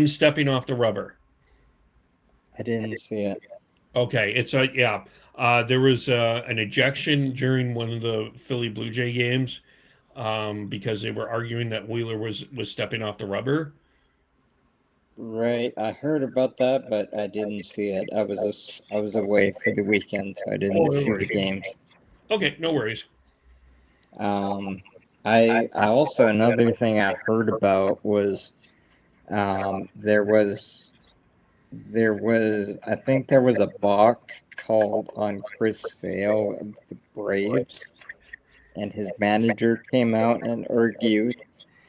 Speaker 1: stepping off the rubber?
Speaker 2: I didn't see it.
Speaker 1: Okay, it's a yeah. There was an ejection during one of the Philly Blue Jay games because they were arguing that Wheeler was stepping off the rubber.
Speaker 2: Right, I heard about that, but I didn't see it. I was away for the weekend, so I
Speaker 1: Oh,
Speaker 2: didn't
Speaker 1: no
Speaker 2: see the
Speaker 1: worries.
Speaker 2: games.
Speaker 1: Okay, no worries.
Speaker 2: Um, I also another thing I heard about was there was I think there was a balk called on Chris Sale of the Braves, and his manager came out and argued,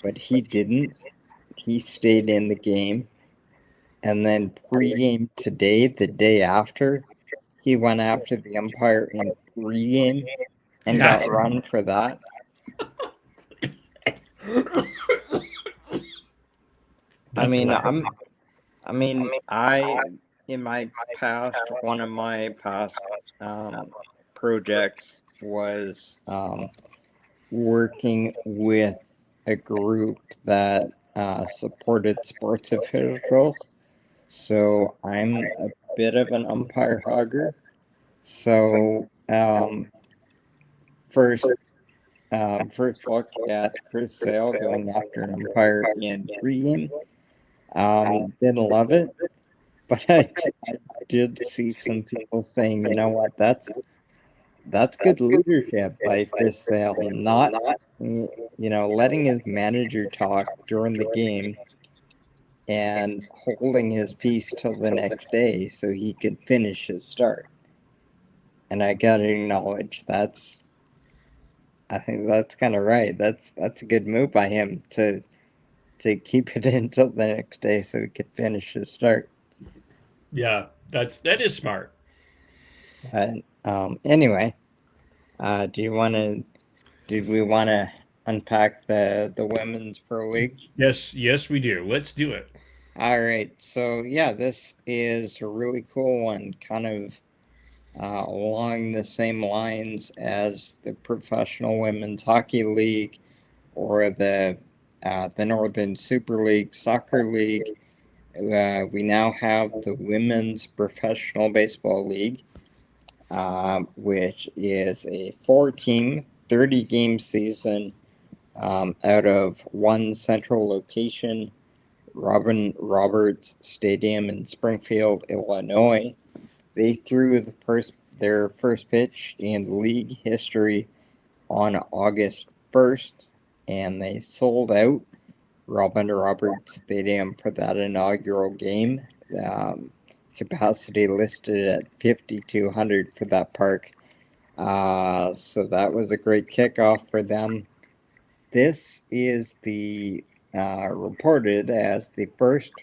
Speaker 2: but he didn't. He stayed in the game. And then pregame today, the day after, he went after the umpire in pregame and
Speaker 1: Yeah.
Speaker 2: got run for that. I
Speaker 1: That's
Speaker 2: mean,
Speaker 1: hilarious.
Speaker 2: I in my past, one of my past projects was working with a group that supported sports officials. So I'm a bit of an umpire hogger. So first first look at Chris Sale going after an umpire in pregame. Didn't love it, but I did see some people saying, you know what, that's good leadership by Chris Sale, not letting his manager talk during the game and holding his peace till the next day so he could finish his start. And I gotta acknowledge I think that's kind of right. That's a good move by him to keep it until the next day so he could finish his start.
Speaker 1: Yeah, that is smart.
Speaker 2: But anyway, do you want to? Did we want to unpack the women's pro league?
Speaker 1: Yes, yes, we do. Let's do it.
Speaker 2: All right. So yeah, this is a really cool one, kind of along the same lines as the Professional Women's Hockey League or the Northern Super League Soccer League. We now have the Women's Professional Baseball League. which is a 4-team, 30-game season out of one central location, Robin Roberts Stadium in Springfield, Illinois. They threw their first pitch in league history on August 1st, and they sold out Robin Roberts Stadium for that inaugural game. Capacity listed at 5,200 for that park. So that was a great kickoff for them. This is reported as the first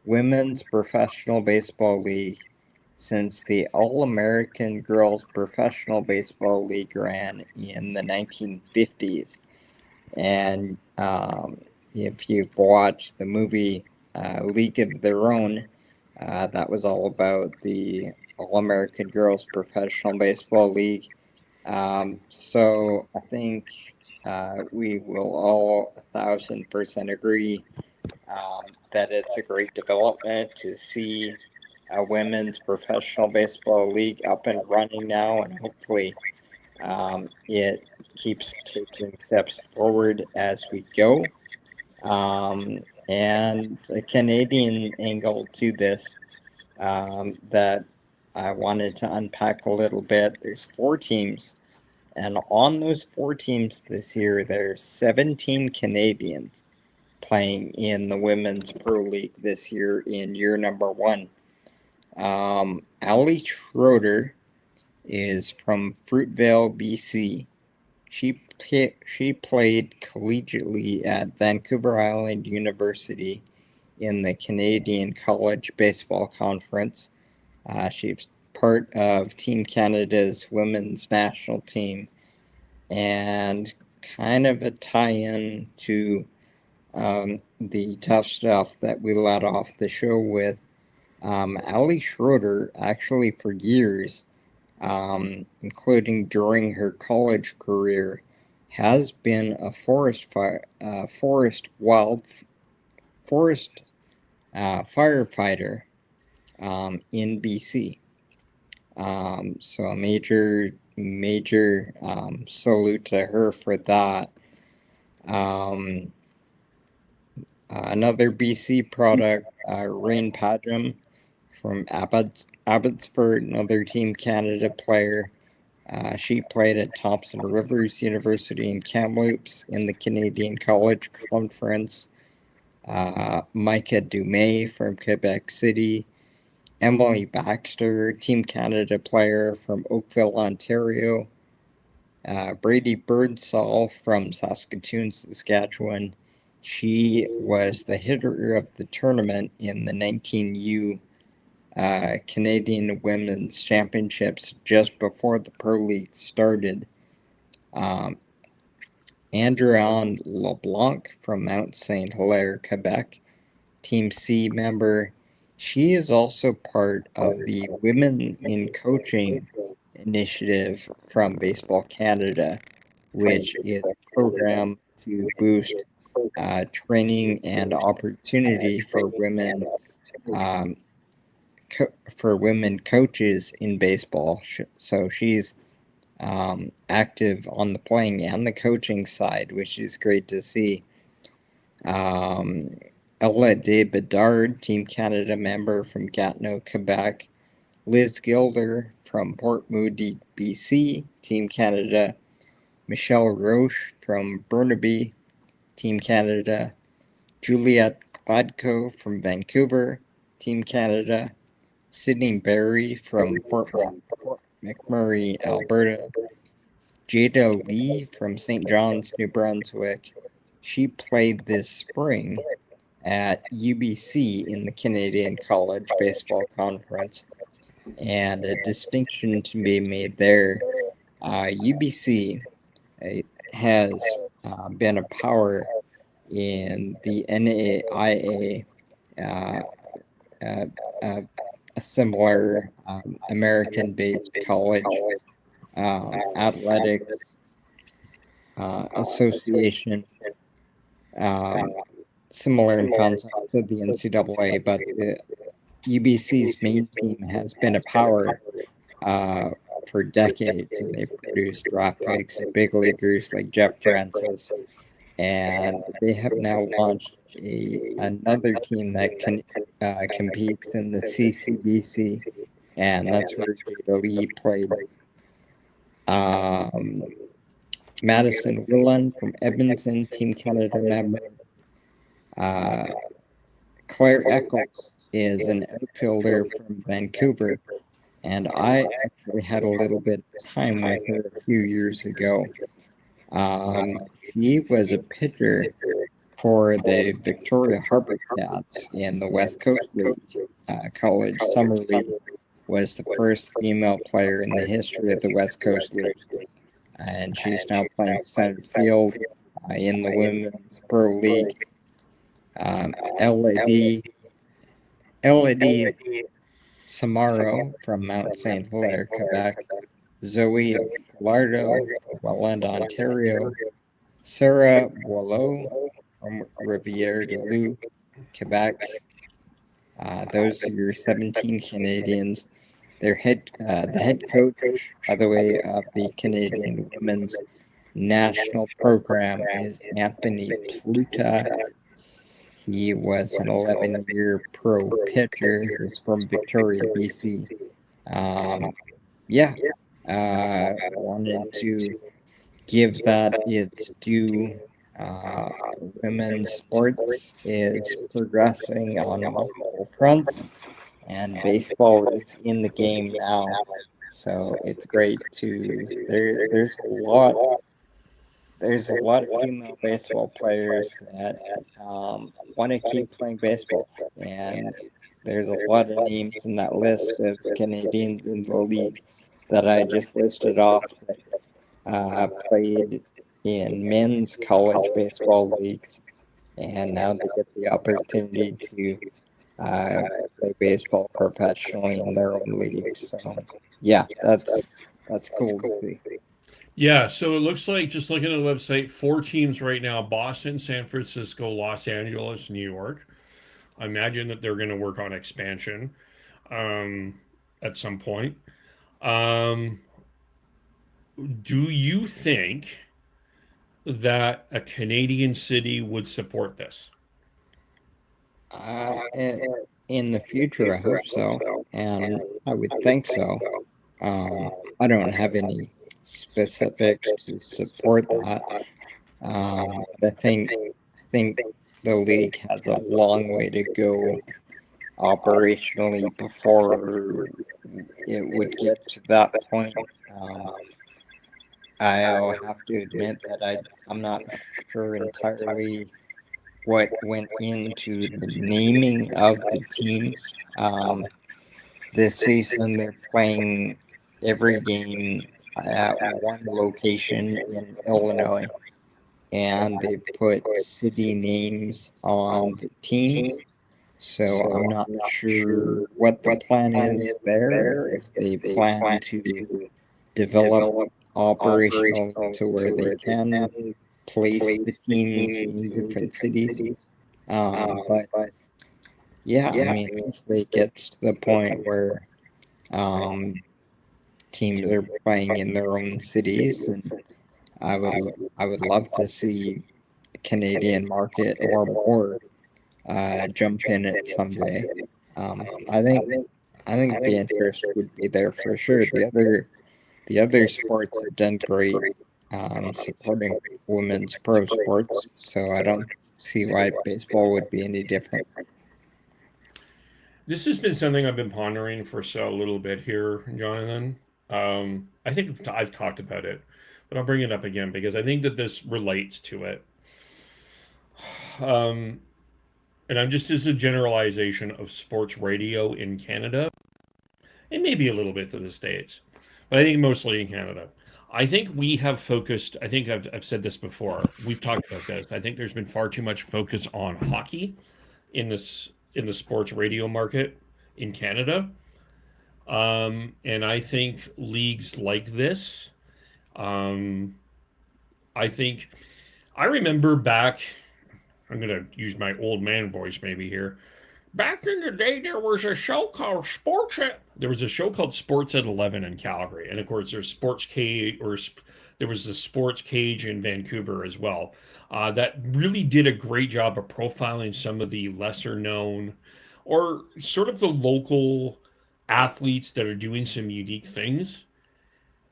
Speaker 2: women's professional baseball league since the All-American Girls Professional Baseball League ran in the 1950s. And if you've watched the movie League of Their Own, that was all about the All-American Girls Professional Baseball League. So I think we will all 1,000% agree that it's a great development to see a women's professional baseball league up and running now, and hopefully it keeps taking steps forward as we go. And a Canadian angle to this that I wanted to unpack a little bit. There's 4 teams, and on those 4 teams this year, there's 17 Canadians playing in the Women's Pro League this year in year number 1. Ali Schroeder is from Fruitvale, BC. She played collegiately at Vancouver Island University in the Canadian College Baseball Conference. She's part of Team Canada's women's national team, and kind of a tie-in to the tough stuff that we let off the show with. Ali Schroeder, actually for years, including during her college career, has been a forest firefighter in BC. So a major salute to her for that. Another BC product, Rain Padgham from Abbotsford, another Team Canada player. She played at Thompson Rivers University in Kamloops in the Canadian College Conference. Micah Dumais from Quebec City. Emily Baxter, Team Canada player from Oakville, Ontario. Brady Birdsall from Saskatoon, Saskatchewan. She was the hitter of the tournament in the 19U Canadian Women's Championships just before the Pro League started. Andréane LeBlanc from Mount St. Hilaire, Quebec, Team C member. She is also part of the Women in Coaching initiative from Baseball Canada, which is a program to boost training and opportunity for women coaches in baseball. So she's active on the playing and the coaching side, which is great to see. Ella de Bedard, Team Canada member from Gatineau, Quebec. Liz Gilder from Port Moody, BC, Team Canada. Michelle Roche from Burnaby, Team Canada. Juliette Gladko from Vancouver, Team Canada. Sydney Berry from Fort McMurray, Alberta. Jada Lee from St. John's, New Brunswick. She played this spring at UBC in the Canadian College Baseball Conference, and a distinction to be made there. UBC has been a power in the NAIA, a similar American-based college athletics association, similar in concept to the NCAA, but UBC's main team has been a power for decades, and they produced draft picks and big leaguers like Jeff Francis. And they have now launched another team that competes in the CCBC, and that's where Jada Lee played. Madison Willen from Edmonton, Team Canada member. Claire Eccles is an outfielder from Vancouver, and I actually had a little bit of time with her a few years ago. She was a pitcher for the Victoria Harbour Cats in the West Coast League. College Summer League was the first female player in the history of the West Coast League. And she's now playing center field in the Women's Pro League. LED Samaro from Mount St. Hilaire, Quebec. Zoe Lardo from Welland, Ontario. Sarah Boileau from Rivière-du-Loup, Quebec. Those are your 17 Canadians. The head coach, by the way, of the Canadian Women's National Program is Anthony Pluta. He was an 11-year pro pitcher. He's from Victoria, BC. Wanted to give that its due. Women's sports is progressing on multiple fronts, and baseball is in the game now. So it's great to there's a lot of female baseball players that want to keep playing baseball, and there's a lot of names in that list of Canadians in the league that I just listed off that played in men's college baseball leagues, and now they get the opportunity to play baseball professionally in their own leagues. So yeah, that's cool to see.
Speaker 1: Yeah, so it looks like, just looking at the website, 4 teams right now: Boston, San Francisco, Los Angeles, New York. I imagine that they're going to work on expansion at some point. Um, do you think that a Canadian city would support this?
Speaker 2: In the future, I hope so, and I would think so. I don't have any specifics to support that. But I think the league has a long way to go operationally before it would get to that point. I'll have to admit that I'm not sure entirely what went into the naming of the teams. This season, they're playing every game at one location in Illinois, and they put city names on the teams. So I'm not sure what the plan is there, if they plan to develop operational to where they can place the teams in different cities. But yeah, I mean, hopefully it gets to the point where teams are playing in their own cities, and I would love to see the Canadian market or more jump in it someday. I think the interest would be there for sure. The other sports have done great supporting women's pro sports, so I don't see why baseball would be any different.
Speaker 1: This has been something I've been pondering for a little bit here, Jonathan. I think I've talked about it, but I'll bring it up again because I think that this relates to it. Um, and I'm just as a generalization of sports radio in Canada, and maybe a little bit to the States, but I think mostly in Canada. I think we have focused, I think I've said this before, we've talked about this. I think there's been far too much focus on hockey in the sports radio market in Canada. And I think leagues like this, um, I think I remember back, I'm going to use my old man voice maybe here, back in the day, there was a show called There was a show called Sports at 11 in Calgary, and of course, there's Sports Cage, there was a Sports Cage in Vancouver as well. That really did a great job of profiling some of the lesser known, or sort of the local athletes that are doing some unique things.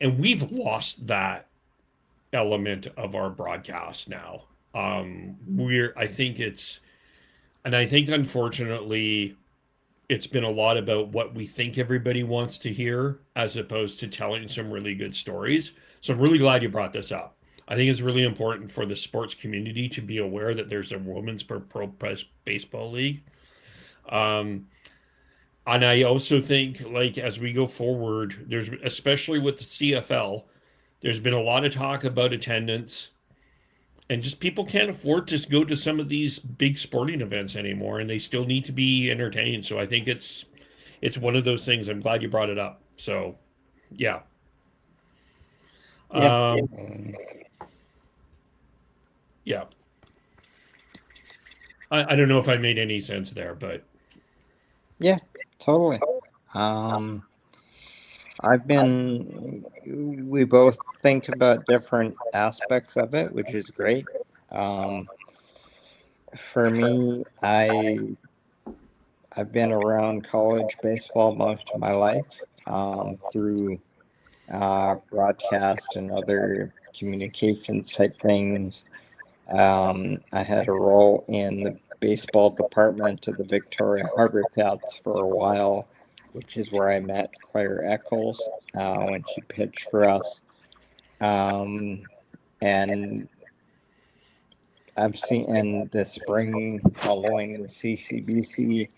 Speaker 1: And we've lost that element of our broadcast now. I think I think unfortunately, it's been a lot about what we think everybody wants to hear as opposed to telling some really good stories. So I'm really glad you brought this up. I think it's really important for the sports community to be aware that there's a women's pro baseball league. Um, and I also think, like, as we go forward, there's, especially with the CFL, there's been a lot of talk about attendance, and just people can't afford to go to some of these big sporting events anymore, and they still need to be entertained. So I think it's one of those things. I'm glad you brought it up. So yeah.
Speaker 2: Yeah.
Speaker 1: Um, yeah. I don't know if I made any sense there, but
Speaker 2: Yeah, totally. We both think about different aspects of it, which is great. For me, I've been around college baseball most of my life, through broadcast and other communications type things. I had a role in the baseball department of the Victoria Harbor Cats for a while, which is where I met Claire Eccles when she pitched for us. And I've seen in the spring following the CCBC,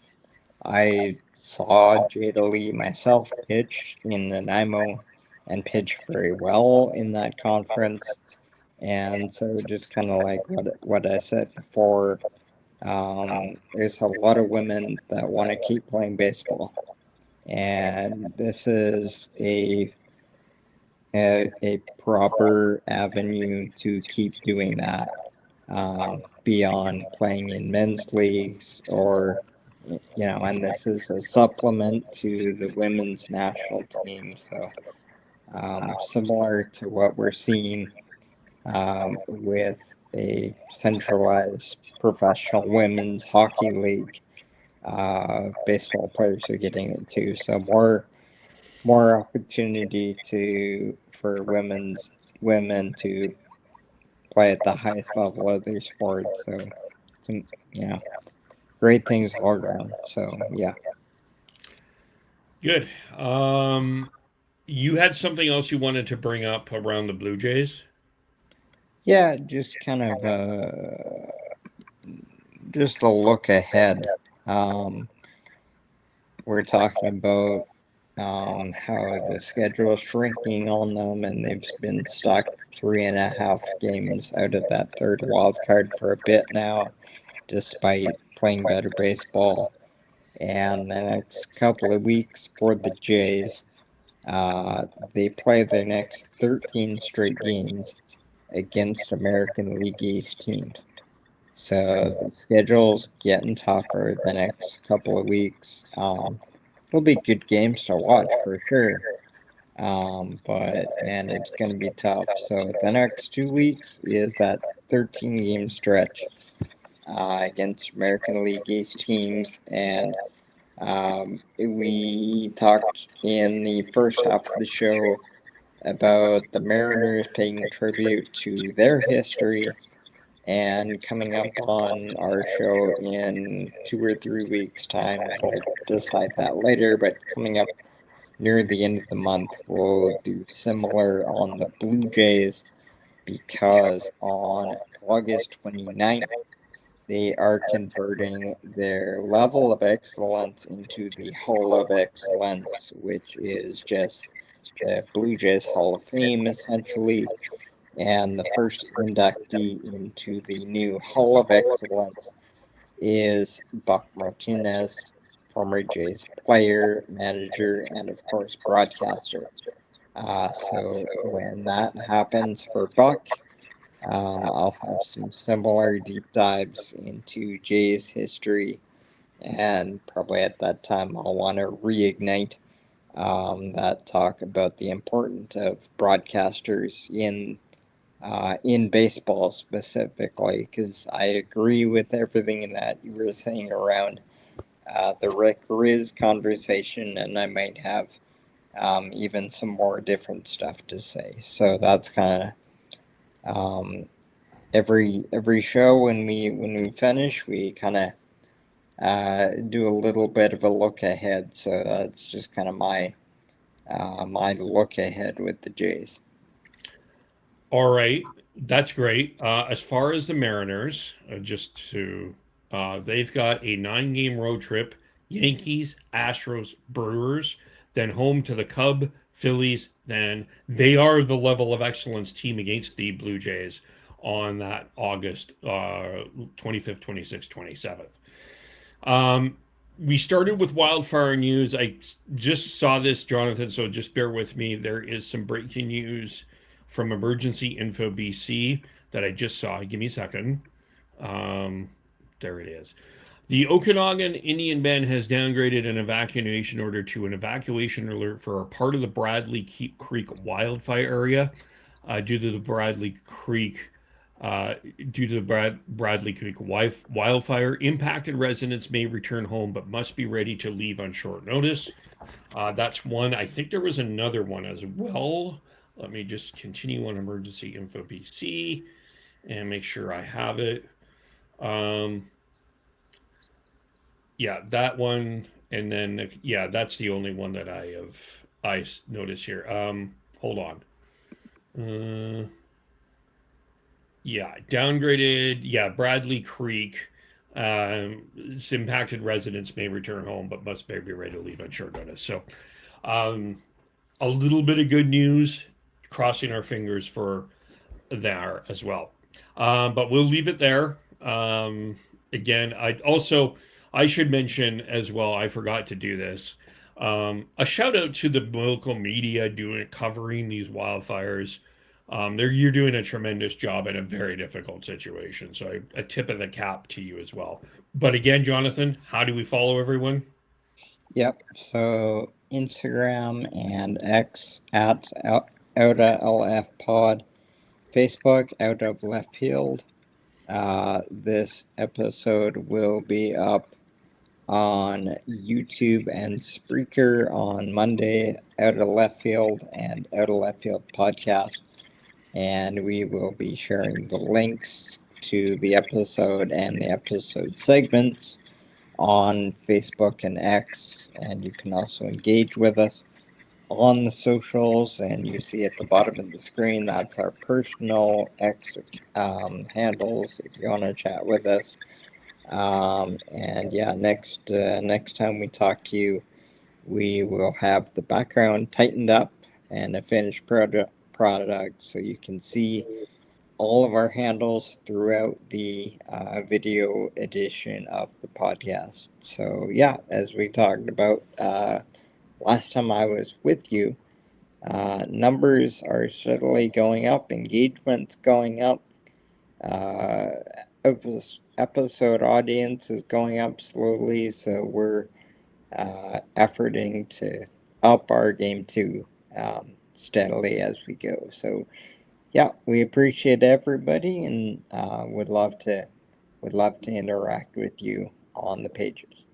Speaker 2: I saw Jada Lee myself pitch in Nanaimo and pitch very well in that conference. And so just kind of like what I said before, there's a lot of women that want to keep playing baseball. And this is a proper avenue to keep doing that, beyond playing in men's leagues or, and this is a supplement to the women's national team. So similar to what we're seeing with a centralized professional women's hockey league, baseball players are getting it too. So more opportunity for women to play at the highest level of their sport. So, great things all around. So yeah.
Speaker 1: good. You had something else you wanted to bring up around the Blue Jays?
Speaker 2: Yeah, just kind of just a look ahead. We're talking about how the schedule is shrinking on them, and they've been stuck 3.5 games out of that third wild card for a bit now, despite playing better baseball. And the next couple of weeks for the Jays, they play their next 13 straight games against American League East teams. So the schedule's getting tougher the next couple of weeks. It'll be good games to watch for sure. But man, it's going to be tough. So the next 2 weeks is that 13-game stretch against American League East teams, and we talked in the first half of the show about the Mariners paying tribute to their history. And coming up on our show in 2 or 3 weeks' time, we'll decide that later. But coming up near the end of the month, we'll do similar on the Blue Jays, because on August 29th, they are converting their level of excellence into the Hall of Excellence, which is just the Blue Jays Hall of Fame, essentially. And the first inductee into the new Hall of Excellence is Buck Martinez, former Jays player, manager, and of course broadcaster. So when that happens for Buck, I'll have some similar deep dives into Jays history and probably at that time I'll want to reignite that talk about the importance of broadcasters in baseball specifically, because I agree with everything that you were saying around the Rick Rizzs conversation, and I might have even some more different stuff to say. So that's kind of every show when we finish, we kind of do a little bit of a look ahead. So that's just kind of my look ahead with the Jays.
Speaker 1: All right, that's great. As far as the Mariners, they've got a 9-game road trip: Yankees, Astros, Brewers, then home to the Cub, Phillies. Then they are the level of excellence team against the Blue Jays on that August 25th, 26th, 27th. We started with wildfire news. I just saw this, Jonathan, so just bear with me. There is some breaking news from Emergency Info BC that I just saw. Give me a second. There it is. The Okanagan Indian Band has downgraded an evacuation order to an evacuation alert for a part of the Bradley Creek wildfire area due to the Bradley Creek Bradley Creek wildfire. Impacted residents may return home but must be ready to leave on short notice. That's one. I think there was another one as well. Let me just continue on Emergency Info BC and make sure I have it. Yeah, that one, and then yeah, that's the only one that I notice here. Hold on. Yeah, downgraded. Yeah, Bradley Creek. Impacted residents may return home, but must be ready to leave on short notice. So, a little bit of good news. Crossing our fingers for there as well. But we'll leave it there. Again, I should mention as well. I forgot to do this. A shout out to the local media covering these wildfires. You're doing a tremendous job in a very difficult situation. So a tip of the cap to you as well. But again, Jonathan, how do we follow everyone?
Speaker 2: Yep. So Instagram and X at Outa LF Pod, Facebook Out of Left Field. This episode will be up on YouTube and Spreaker on Monday, Out of Left Field and Out of Left Field podcast. And we will be sharing the links to the episode and the episode segments on Facebook and X. And you can also engage with us on the socials. And you see at the bottom of the screen, that's our personal X handles if you want to chat with us. And yeah, next time we talk to you, we will have the background tightened up and a finished product so you can see all of our handles throughout the video edition of the podcast. So yeah, as we talked about last time I was with you, numbers are steadily going up, engagement's going up, episode audience is going up slowly, so we're efforting to up our game too steadily as we go. So yeah, we appreciate everybody, and would love to interact with you on the pages.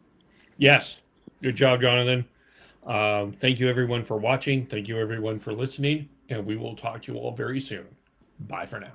Speaker 1: Yes. Good job, Jonathan. Thank you, everyone, for watching. Thank you, everyone, for listening. And we will talk to you all very soon. Bye for now.